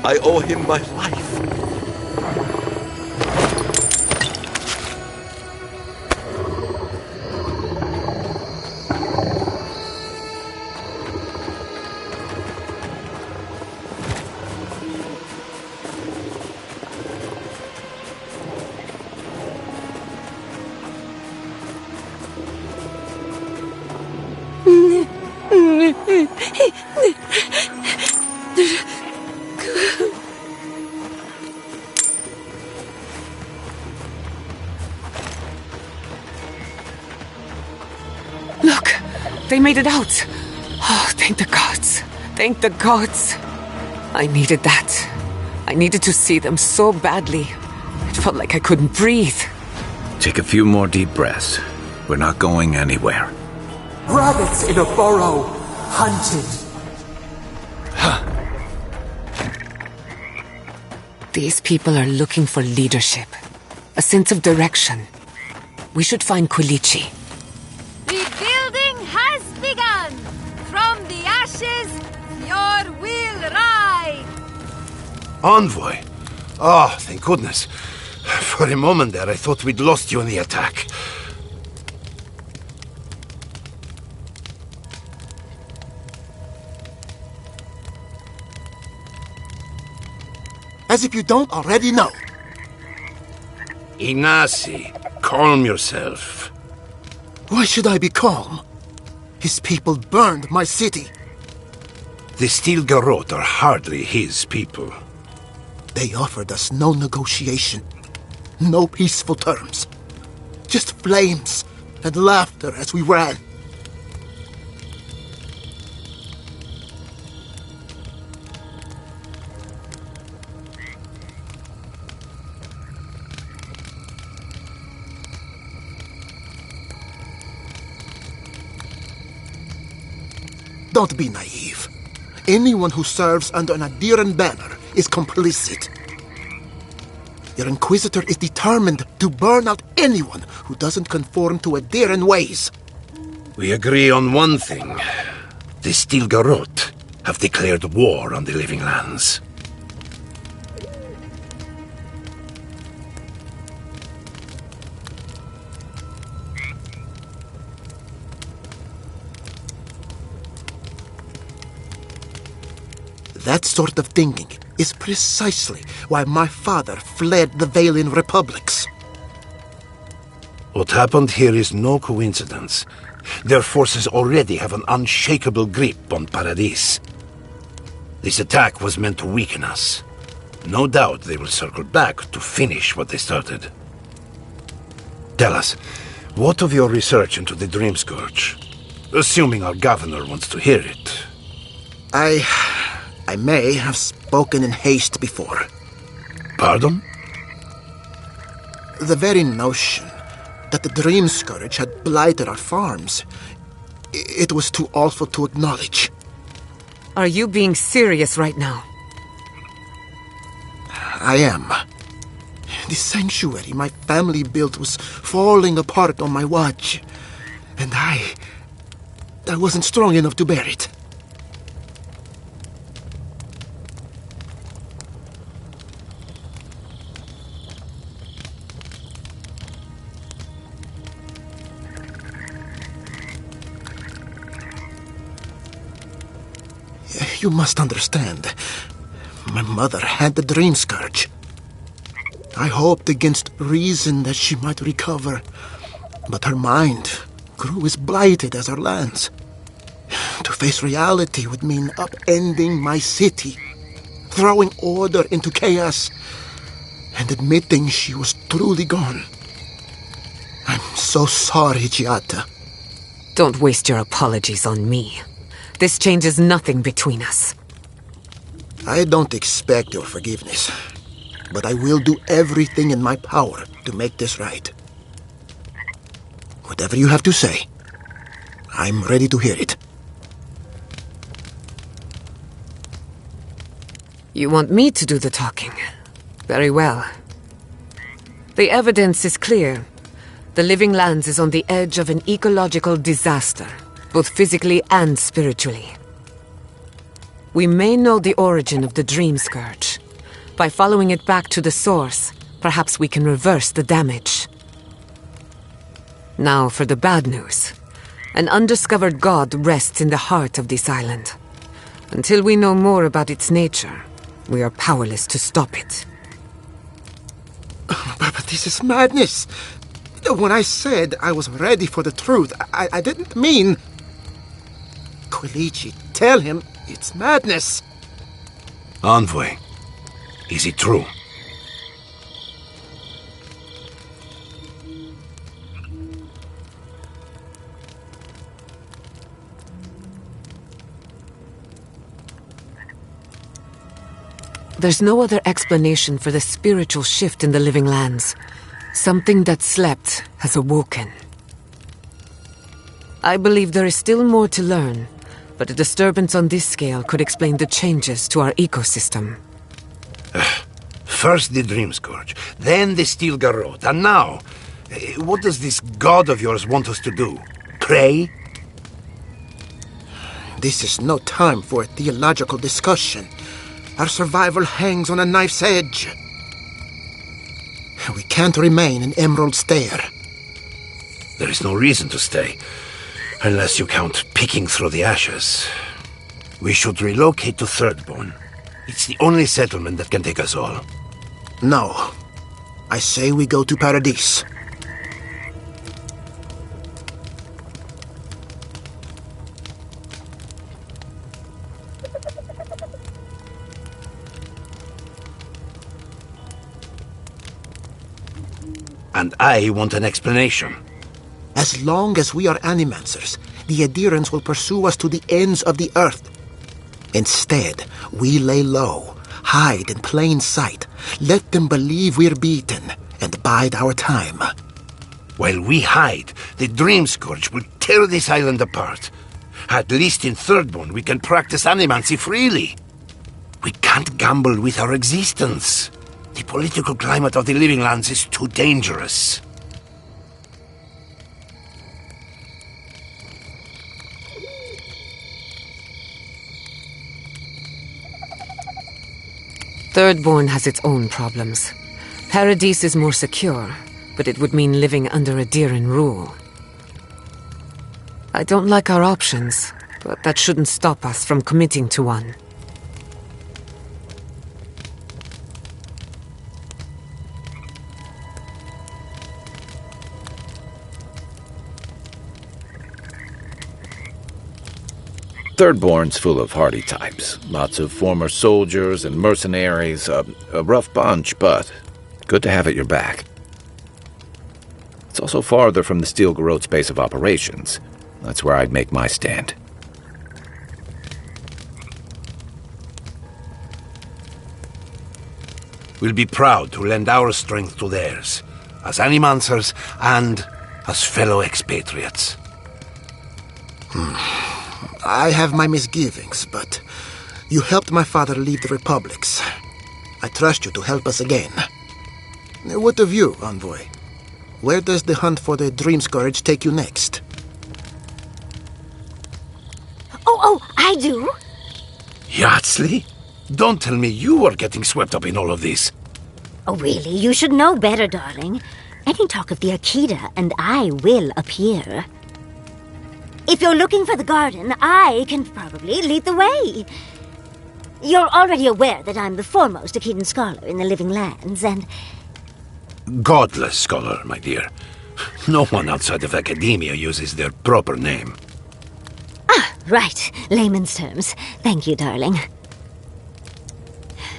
I owe him my life. Look, they made it out. Oh, thank the gods. Thank the gods. I needed that. I needed to see them so badly. It felt like I couldn't breathe. Take a few more deep breaths. We're not going anywhere. Rabbits in a burrow, hunted. These people are looking for leadership, a sense of direction. We should find Quilici. Rebuilding has begun! From the ashes, your will rise! Envoy! Oh, thank goodness. For a moment there, I thought we'd lost you in the attack. As if you don't already know. Ignacy, calm yourself. Why should I be calm? His people burned my city. The Steel Garrote are hardly his people. They offered us no negotiation, no peaceful terms. Just flames and laughter as we ran. Don't be naive. Anyone who serves under an Adiran banner is complicit. Your Inquisitor is determined to burn out anyone who doesn't conform to Adiran ways. We agree on one thing. The Steel Garrote have declared war on the Living Lands. That sort of thinking is precisely why my father fled the Valian republics. What happened here is no coincidence. Their forces already have an unshakable grip on Paradis. This attack was meant to weaken us. No doubt they will circle back to finish what they started. Tell us, what of your research into the Dream Scourge? Assuming our governor wants to hear it. I may have spoken in haste before. Pardon? The very notion that the Dream Scourge had blighted our farms, it was too awful to acknowledge. Are you being serious right now? I am. The sanctuary my family built was falling apart on my watch, and I wasn't strong enough to bear it. You must understand. My mother had the Dream Scourge. I hoped against reason that she might recover, but her mind grew as blighted as her lands. To face reality would mean upending my city, throwing order into chaos, and admitting she was truly gone. I'm so sorry, Giatta. Don't waste your apologies on me. This changes nothing between us. I don't expect your forgiveness, but I will do everything in my power to make this right. Whatever you have to say, I'm ready to hear it. You want me to do the talking? Very well. The evidence is clear. The Living Lands is on the edge of an ecological disaster, both physically and spiritually. We may know the origin of the Dream Scourge. By following it back to the source, perhaps we can reverse the damage. Now for the bad news. An undiscovered god rests in the heart of this island. Until we know more about its nature, we are powerless to stop it. But this is madness. When I said I was ready for the truth, I didn't mean... Quilici, tell him it's madness. Envoy, is it true? There's no other explanation for the spiritual shift in the Living Lands. Something that slept has awoken. I believe there is still more to learn, but a disturbance on this scale could explain the changes to our ecosystem. First the Dream Scourge, then the Steel Garrote, and now, what does this god of yours want us to do? Pray? This is no time for a theological discussion. Our survival hangs on a knife's edge. We can't remain in Emerald Stair. There is no reason to stay, unless you count picking through the ashes. We should relocate to Thirdborn. It's the only settlement that can take us all. No. I say we go to Paradise. And I want an explanation. As long as we are animancers, the adherents will pursue us to the ends of the earth. Instead, we lay low, hide in plain sight, let them believe we're beaten, and bide our time. While we hide, the Dream Scourge will tear this island apart. At least in Thirdborn, we can practice animancy freely. We can't gamble with our existence. The political climate of the Living Lands is too dangerous. Thirdborn has its own problems. Paradise is more secure, but it would mean living under Adiran rule. I don't like our options, but that shouldn't stop us from committing to one. Thirdborn's full of hardy types. Lots of former soldiers and mercenaries. A rough bunch, but good to have at your back. It's also farther from the Steel Garrote's base of operations. That's where I'd make my stand. We'll be proud to lend our strength to theirs, as animancers and as fellow expatriates. I have my misgivings, but you helped my father leave the republics. I trust you to help us again. What of you, Envoy? Where does the hunt for the Dream Scourge take you next? Oh, I do. Yardsley? Don't tell me you are getting swept up in all of this. Oh, really? You should know better, darling. Any talk of the Akita, and I will appear. If you're looking for the garden, I can probably lead the way. You're already aware that I'm the foremost Akitan scholar in the Living Lands, and... Godless scholar, my dear. No one outside of academia uses their proper name. Ah, right. Layman's terms. Thank you, darling.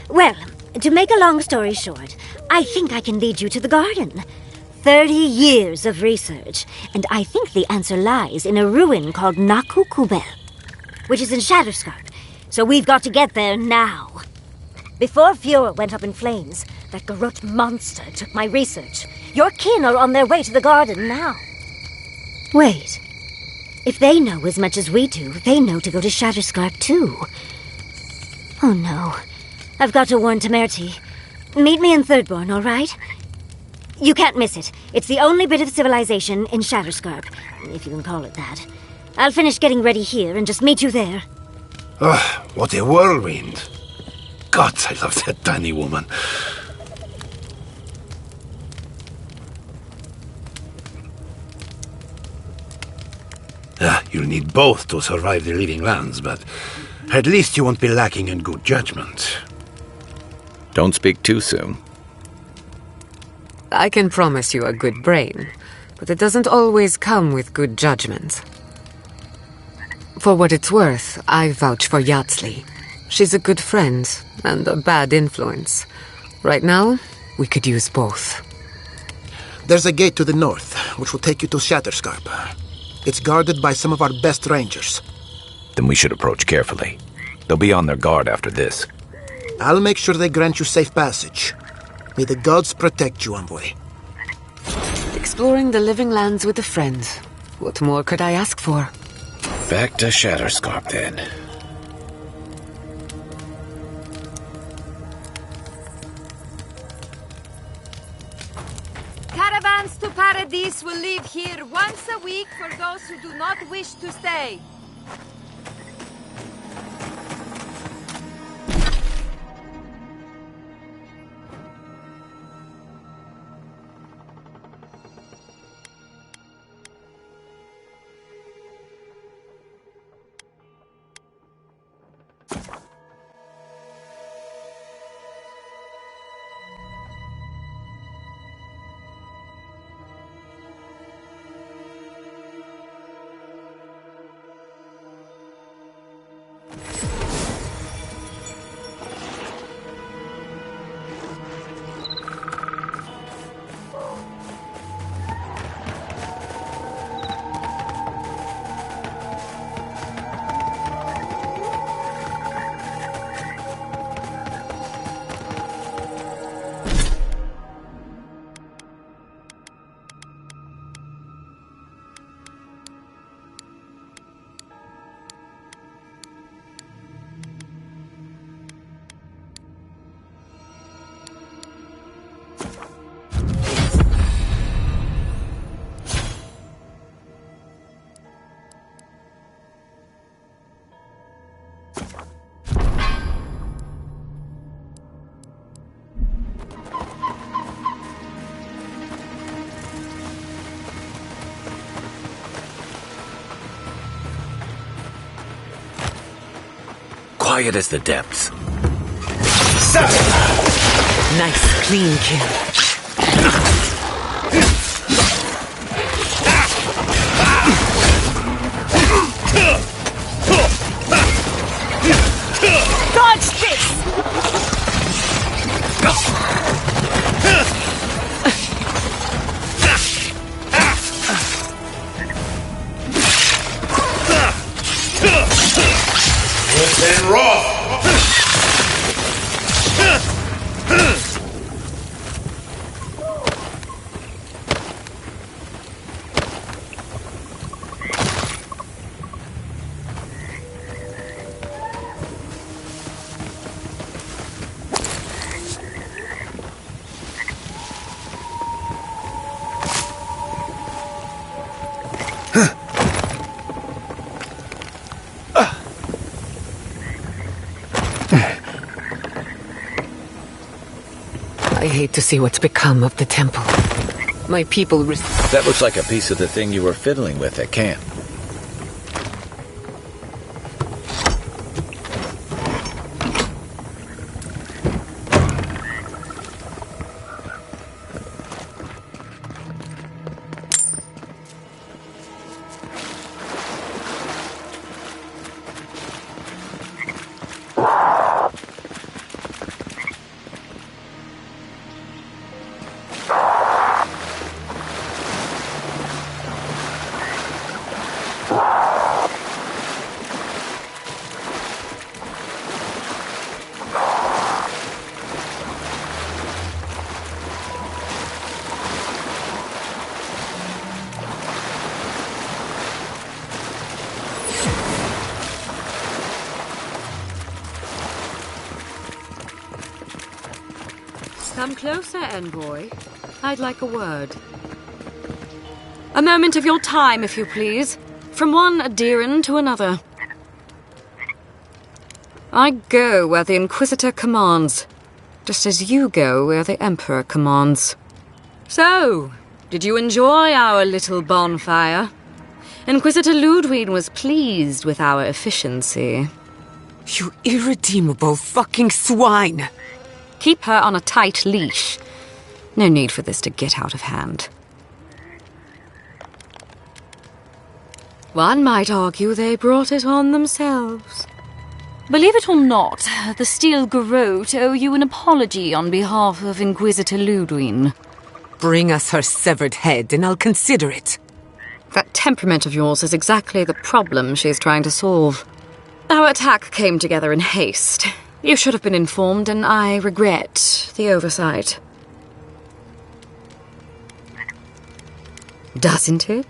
Well, to make a long story short, I think I can lead you to the garden. 30 years of research, and I think the answer lies in a ruin called Naku Tedek, which is in Shatterscarp, so we've got to get there now. Before Fura went up in flames, that Garrote monster took my research. Your kin are on their way to the garden now. Wait. If they know as much as we do, they know to go to Shatterscarp too. Oh no. I've got to warn Temerity. Meet me in Thirdborn, all right? You can't miss it. It's the only bit of civilization in Shatterscarp, if you can call it that. I'll finish getting ready here and just meet you there. Oh, what a whirlwind. God, I love that tiny woman. You'll need both to survive the Living Lands, but at least you won't be lacking in good judgment. Don't speak too soon. I can promise you a good brain, but it doesn't always come with good judgment. For what it's worth, I vouch for Yardsley. She's a good friend and a bad influence. Right now, we could use both. There's a gate to the north, which will take you to Shatterscarp. It's guarded by some of our best rangers. Then we should approach carefully. They'll be on their guard after this. I'll make sure they grant you safe passage. May the gods protect you, Envoy. exploring the living lands with a friend. What more could I ask for? Back to Shatterscarp, then. Caravans to Paradise will leave here once a week for those who do not wish to stay. Quiet as the depths. Nice, clean kill. Dodge this! Listen, raw! I hate to see what's become of the temple. My people That looks like a piece of the thing you were fiddling with at camp. Come closer, Envoy. I'd like a word. A moment of your time, if you please. From one Adiran to another. I go where the Inquisitor commands, just as you go where the Emperor commands. So, did you enjoy our little bonfire? Inquisitor Ludwig was pleased with our efficiency. You irredeemable fucking swine! Keep her on a tight leash. No need for this to get out of hand. One might argue they brought it on themselves. Believe it or not, the Steel Garrote owe you an apology on behalf of Inquisitor Ludwig. Bring us her severed head and I'll consider it. That temperament of yours is exactly the problem she's trying to solve. Our attack came together in haste. You should have been informed, and I regret the oversight. Doesn't it?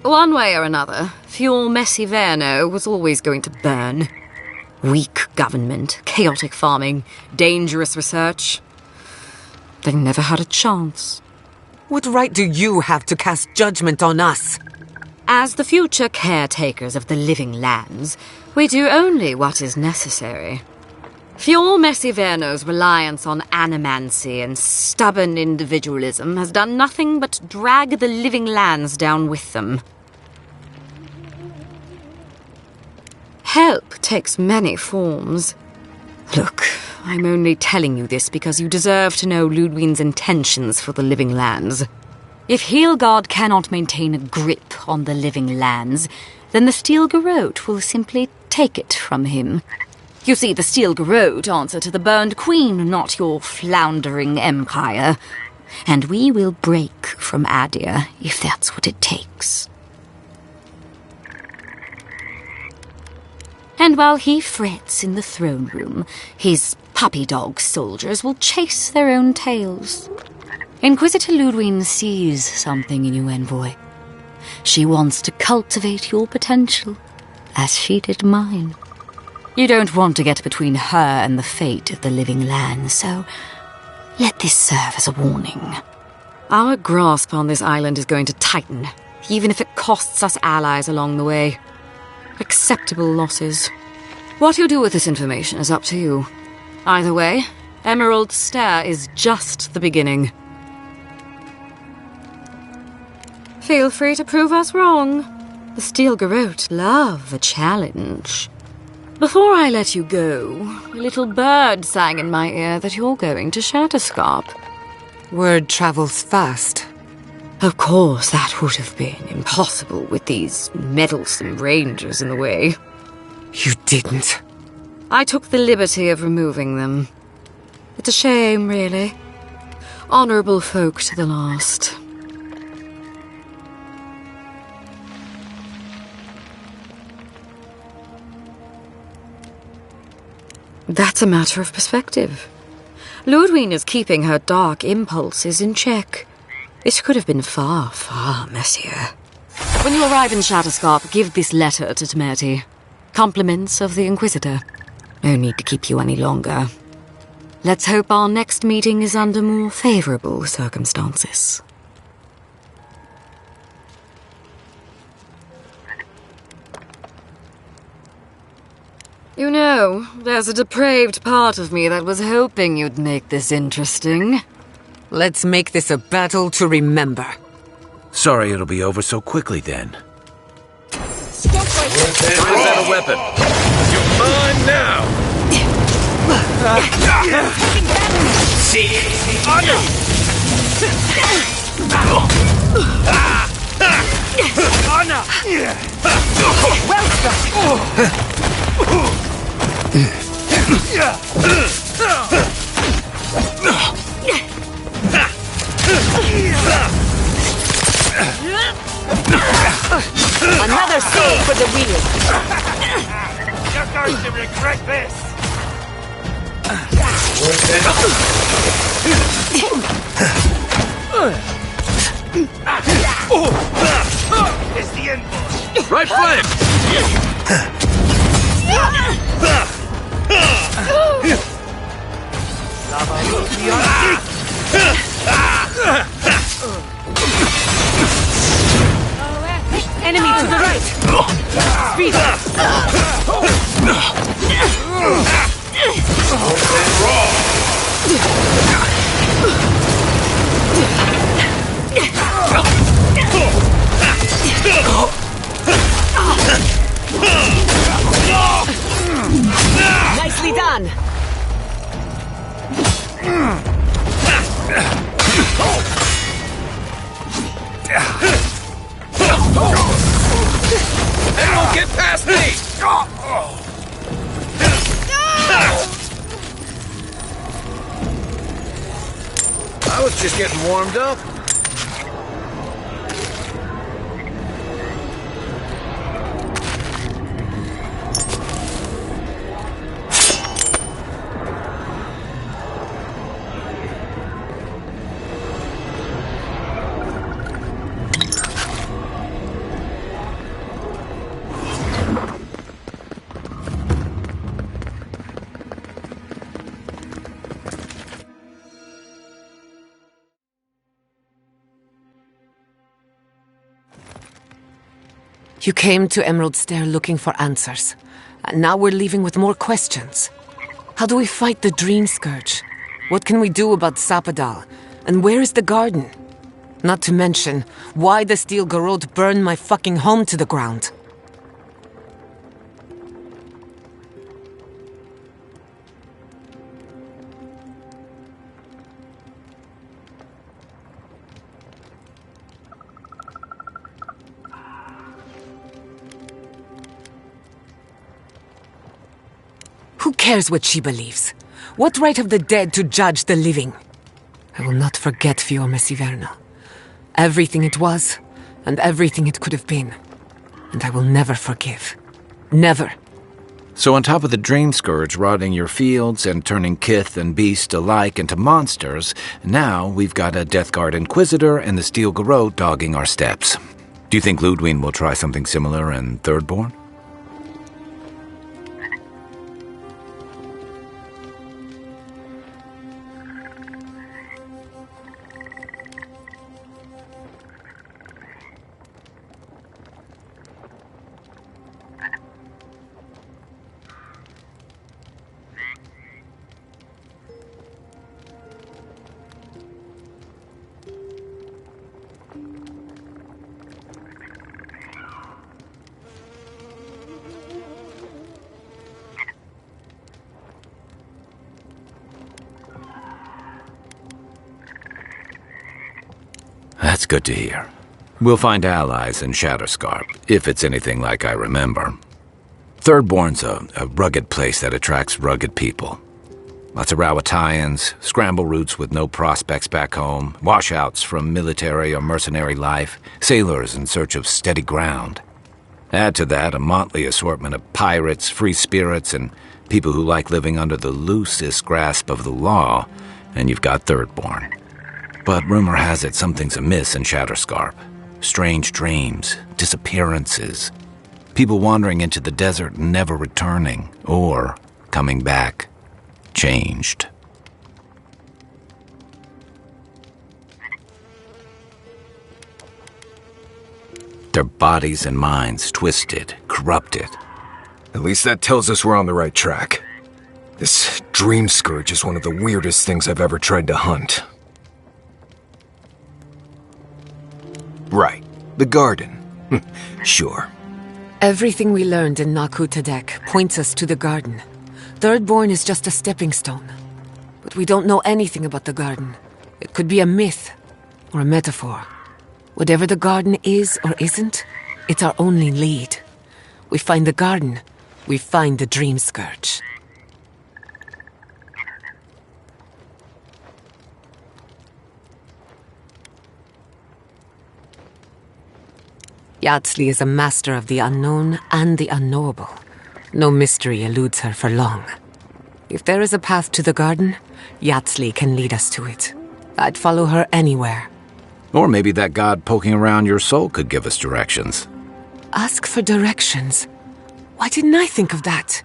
One way or another, Fuel Messiverno was always going to burn. Weak government, chaotic farming, dangerous research. They never had a chance. What right do you have to cast judgment on us? As the future caretakers of the living lands, we do only what is necessary. Fuel Messiverno's reliance on animancy and stubborn individualism has done nothing but drag the living lands down with them. Help takes many forms. Look, I'm only telling you this because you deserve to know Ludwig's intentions for the living lands. If Heelgard cannot maintain a grip on the living lands, then the Steel Garrote will simply take it from him. You see, the Steel Garrote answer to the Burned Queen, not your floundering empire. And we will break from Adia if that's what it takes. And while he frets in the throne room, his puppy dog soldiers will chase their own tails. Inquisitor Ludwig sees something in you, Envoy. She wants to cultivate your potential, as she did mine. You don't want to get between her and the fate of the living land, so let this serve as a warning. Our grasp on this island is going to tighten, even if it costs us allies along the way. Acceptable losses. What you do with this information is up to you. Either way, Emerald Stair is just the beginning. Feel free to prove us wrong. The Steel Garrote love a challenge. Before I let you go, a little bird sang in my ear that you're going to Shatterscarp. Word travels fast. Of course, that would have been impossible with these meddlesome rangers in the way. You didn't. I took the liberty of removing them. It's a shame, really. Honorable folk to the last. That's a matter of perspective. Ludwig is keeping her dark impulses in check. This could have been far, far messier. When you arrive in Shatterscarp, give this letter to Temerity. Compliments of the Inquisitor. No need to keep you any longer. Let's hope our next meeting is under more favorable circumstances. You know, there's a depraved part of me that was hoping you'd make this interesting. Let's make this a battle to remember. Sorry it'll be over so quickly then. Where's that a weapon? You're mine now! Seek honor! Another soul for the wheel. You're going to regret this. It's the Envoy. Right flank! Enemy to the right. Speed up. Nicely done. Everyone get past me! I was just getting warmed up. You came to Emerald Stair looking for answers, and now we're leaving with more questions. How do we fight the Dream Scourge? What can we do about Sapadal? And where is the garden? Not to mention, why the steel garrote burned my fucking home to the ground. Who cares what she believes? What right have the dead to judge the living? I will not forget Fiorma Siverna. Everything it was, and everything it could have been. And I will never forgive. Never. So on top of the Dream Scourge rotting your fields and turning kith and beast alike into monsters, now we've got a Death Guard Inquisitor and the Steel Garrote dogging our steps. Do you think Ludwig will try something similar in Thirdborn? That's good to hear. We'll find allies in Shatterscarp, if it's anything like I remember. Thirdborn's a rugged place that attracts rugged people. Lots of Rawatayans, scramble routes with no prospects back home, washouts from military or mercenary life, sailors in search of steady ground. Add to that a motley assortment of pirates, free spirits, and people who like living under the loosest grasp of the law, and you've got Thirdborn. But rumor has it something's amiss in Shatterscarp. Strange dreams, disappearances, people wandering into the desert and never returning, or coming back, changed. Their bodies and minds twisted, corrupted. At least that tells us we're on the right track. This Dream Scourge is one of the weirdest things I've ever tried to hunt. Right. The garden. Sure. Everything we learned in Naku Tedek points us to the garden. Thirdborn is just a stepping stone. But we don't know anything about the garden. It could be a myth or a metaphor. Whatever the garden is or isn't, it's our only lead. We find the garden, we find the Dream Scourge. Yatsli is a master of the unknown and the unknowable. No mystery eludes her for long. If there is a path to the garden, Yatsli can lead us to it. I'd follow her anywhere. Or maybe that god poking around your soul could give us directions. Ask for directions? Why didn't I think of that?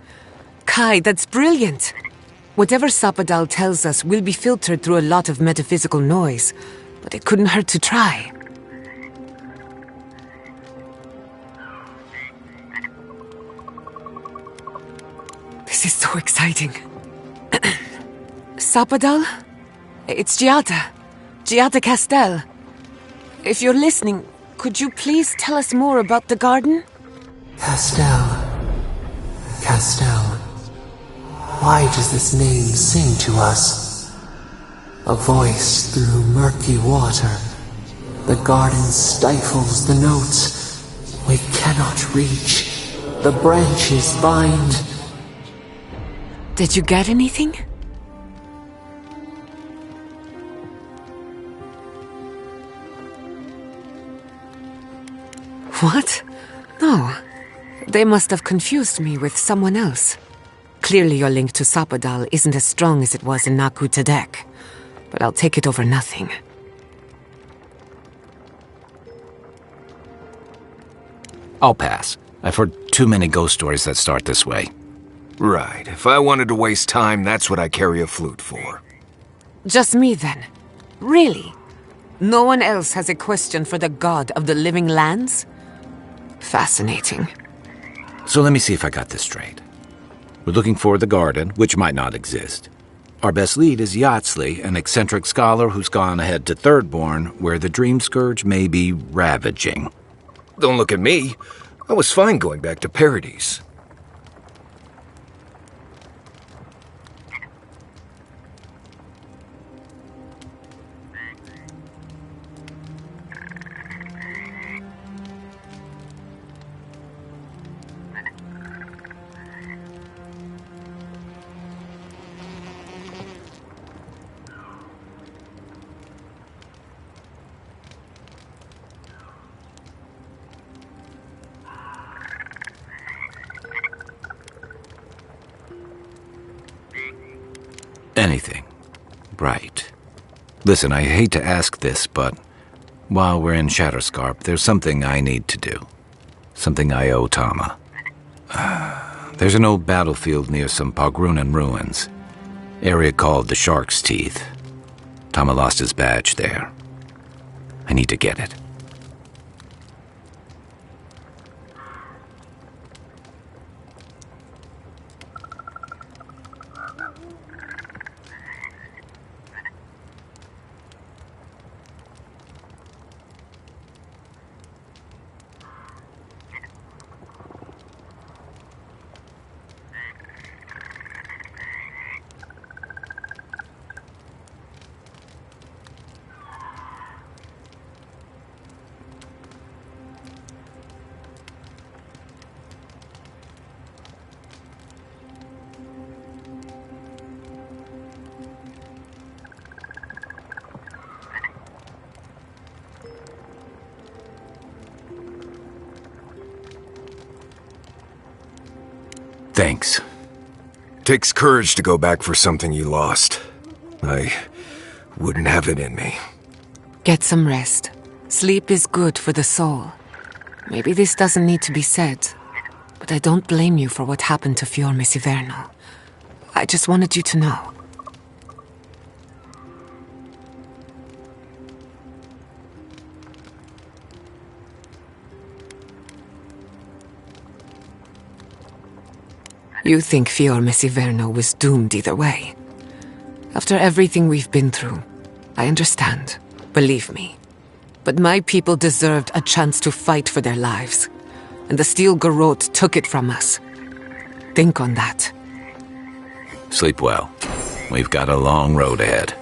Kai, that's brilliant. Whatever Sapadal tells us will be filtered through a lot of metaphysical noise, but it couldn't hurt to try. This is so exciting. Sapadal? It's Giatta Castell. If you're listening, could you please tell us more about the garden? Castell. Why does this name sing to us? A voice through murky water. The garden stifles the notes. We cannot reach. The branches bind. Did you get anything? What? No. They must have confused me with someone else. Clearly your link to Sapadal isn't as strong as it was in Naku Tedek, but I'll take it over nothing. I'll pass. I've heard too many ghost stories that start this way. Right. If I wanted to waste time, that's what I carry a flute for. Just me, then? Really? No one else has a question for the god of the living lands? Fascinating. So let me see if I got this straight. We're looking for the garden, which might not exist. Our best lead is Yatsley, an eccentric scholar who's gone ahead to Thirdborn, where the Dream Scourge may be ravaging. Don't look at me. I was fine going back to Paradise. Anything. Right. Listen, I hate to ask this, but while we're in Shatterscarp, there's something I need to do. Something I owe Tama. There's an old battlefield near some Pogrunan ruins. Area called the Shark's Teeth. Tama lost his badge there. I need to get it. Thanks. Takes courage to go back for something you lost. I wouldn't have it in me. Get some rest. Sleep is good for the soul. Maybe this doesn't need to be said, but I don't blame you for what happened to Fior Messiverno. I just wanted you to know. You think Fior Messiverno was doomed either way. After everything we've been through, I understand. Believe me. But my people deserved a chance to fight for their lives. And the Steel Garrote took it from us. Think on that. Sleep well. We've got a long road ahead.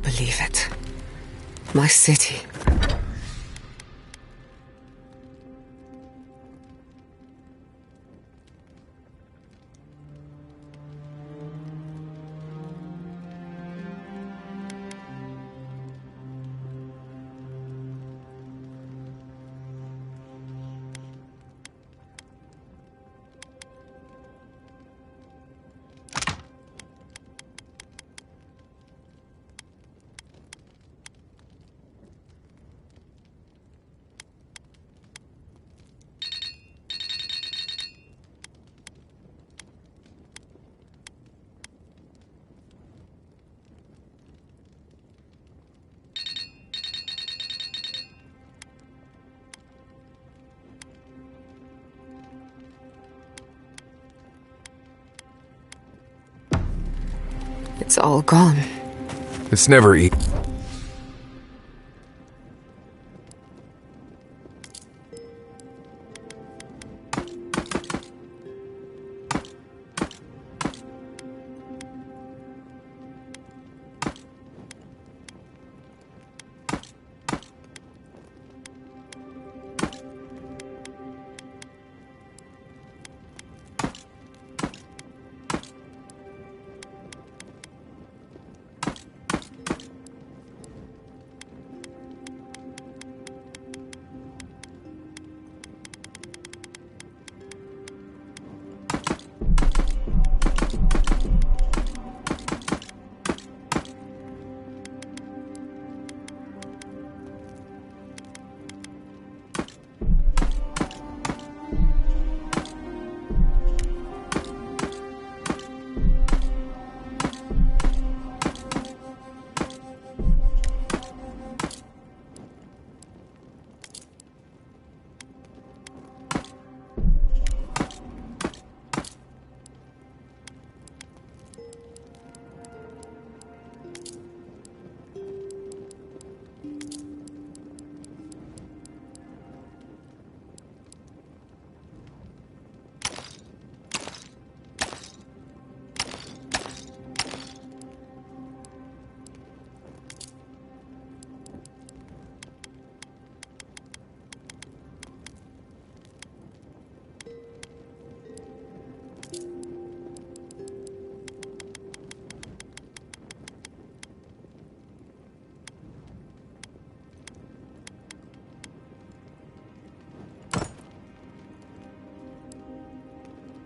Believe it. My city. It's all gone. It's never easy.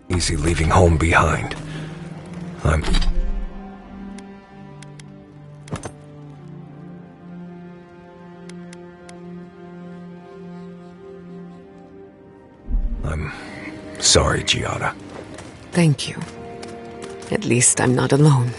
Easy leaving home behind. I'm sorry, Giatta. Thank you. At least I'm not alone.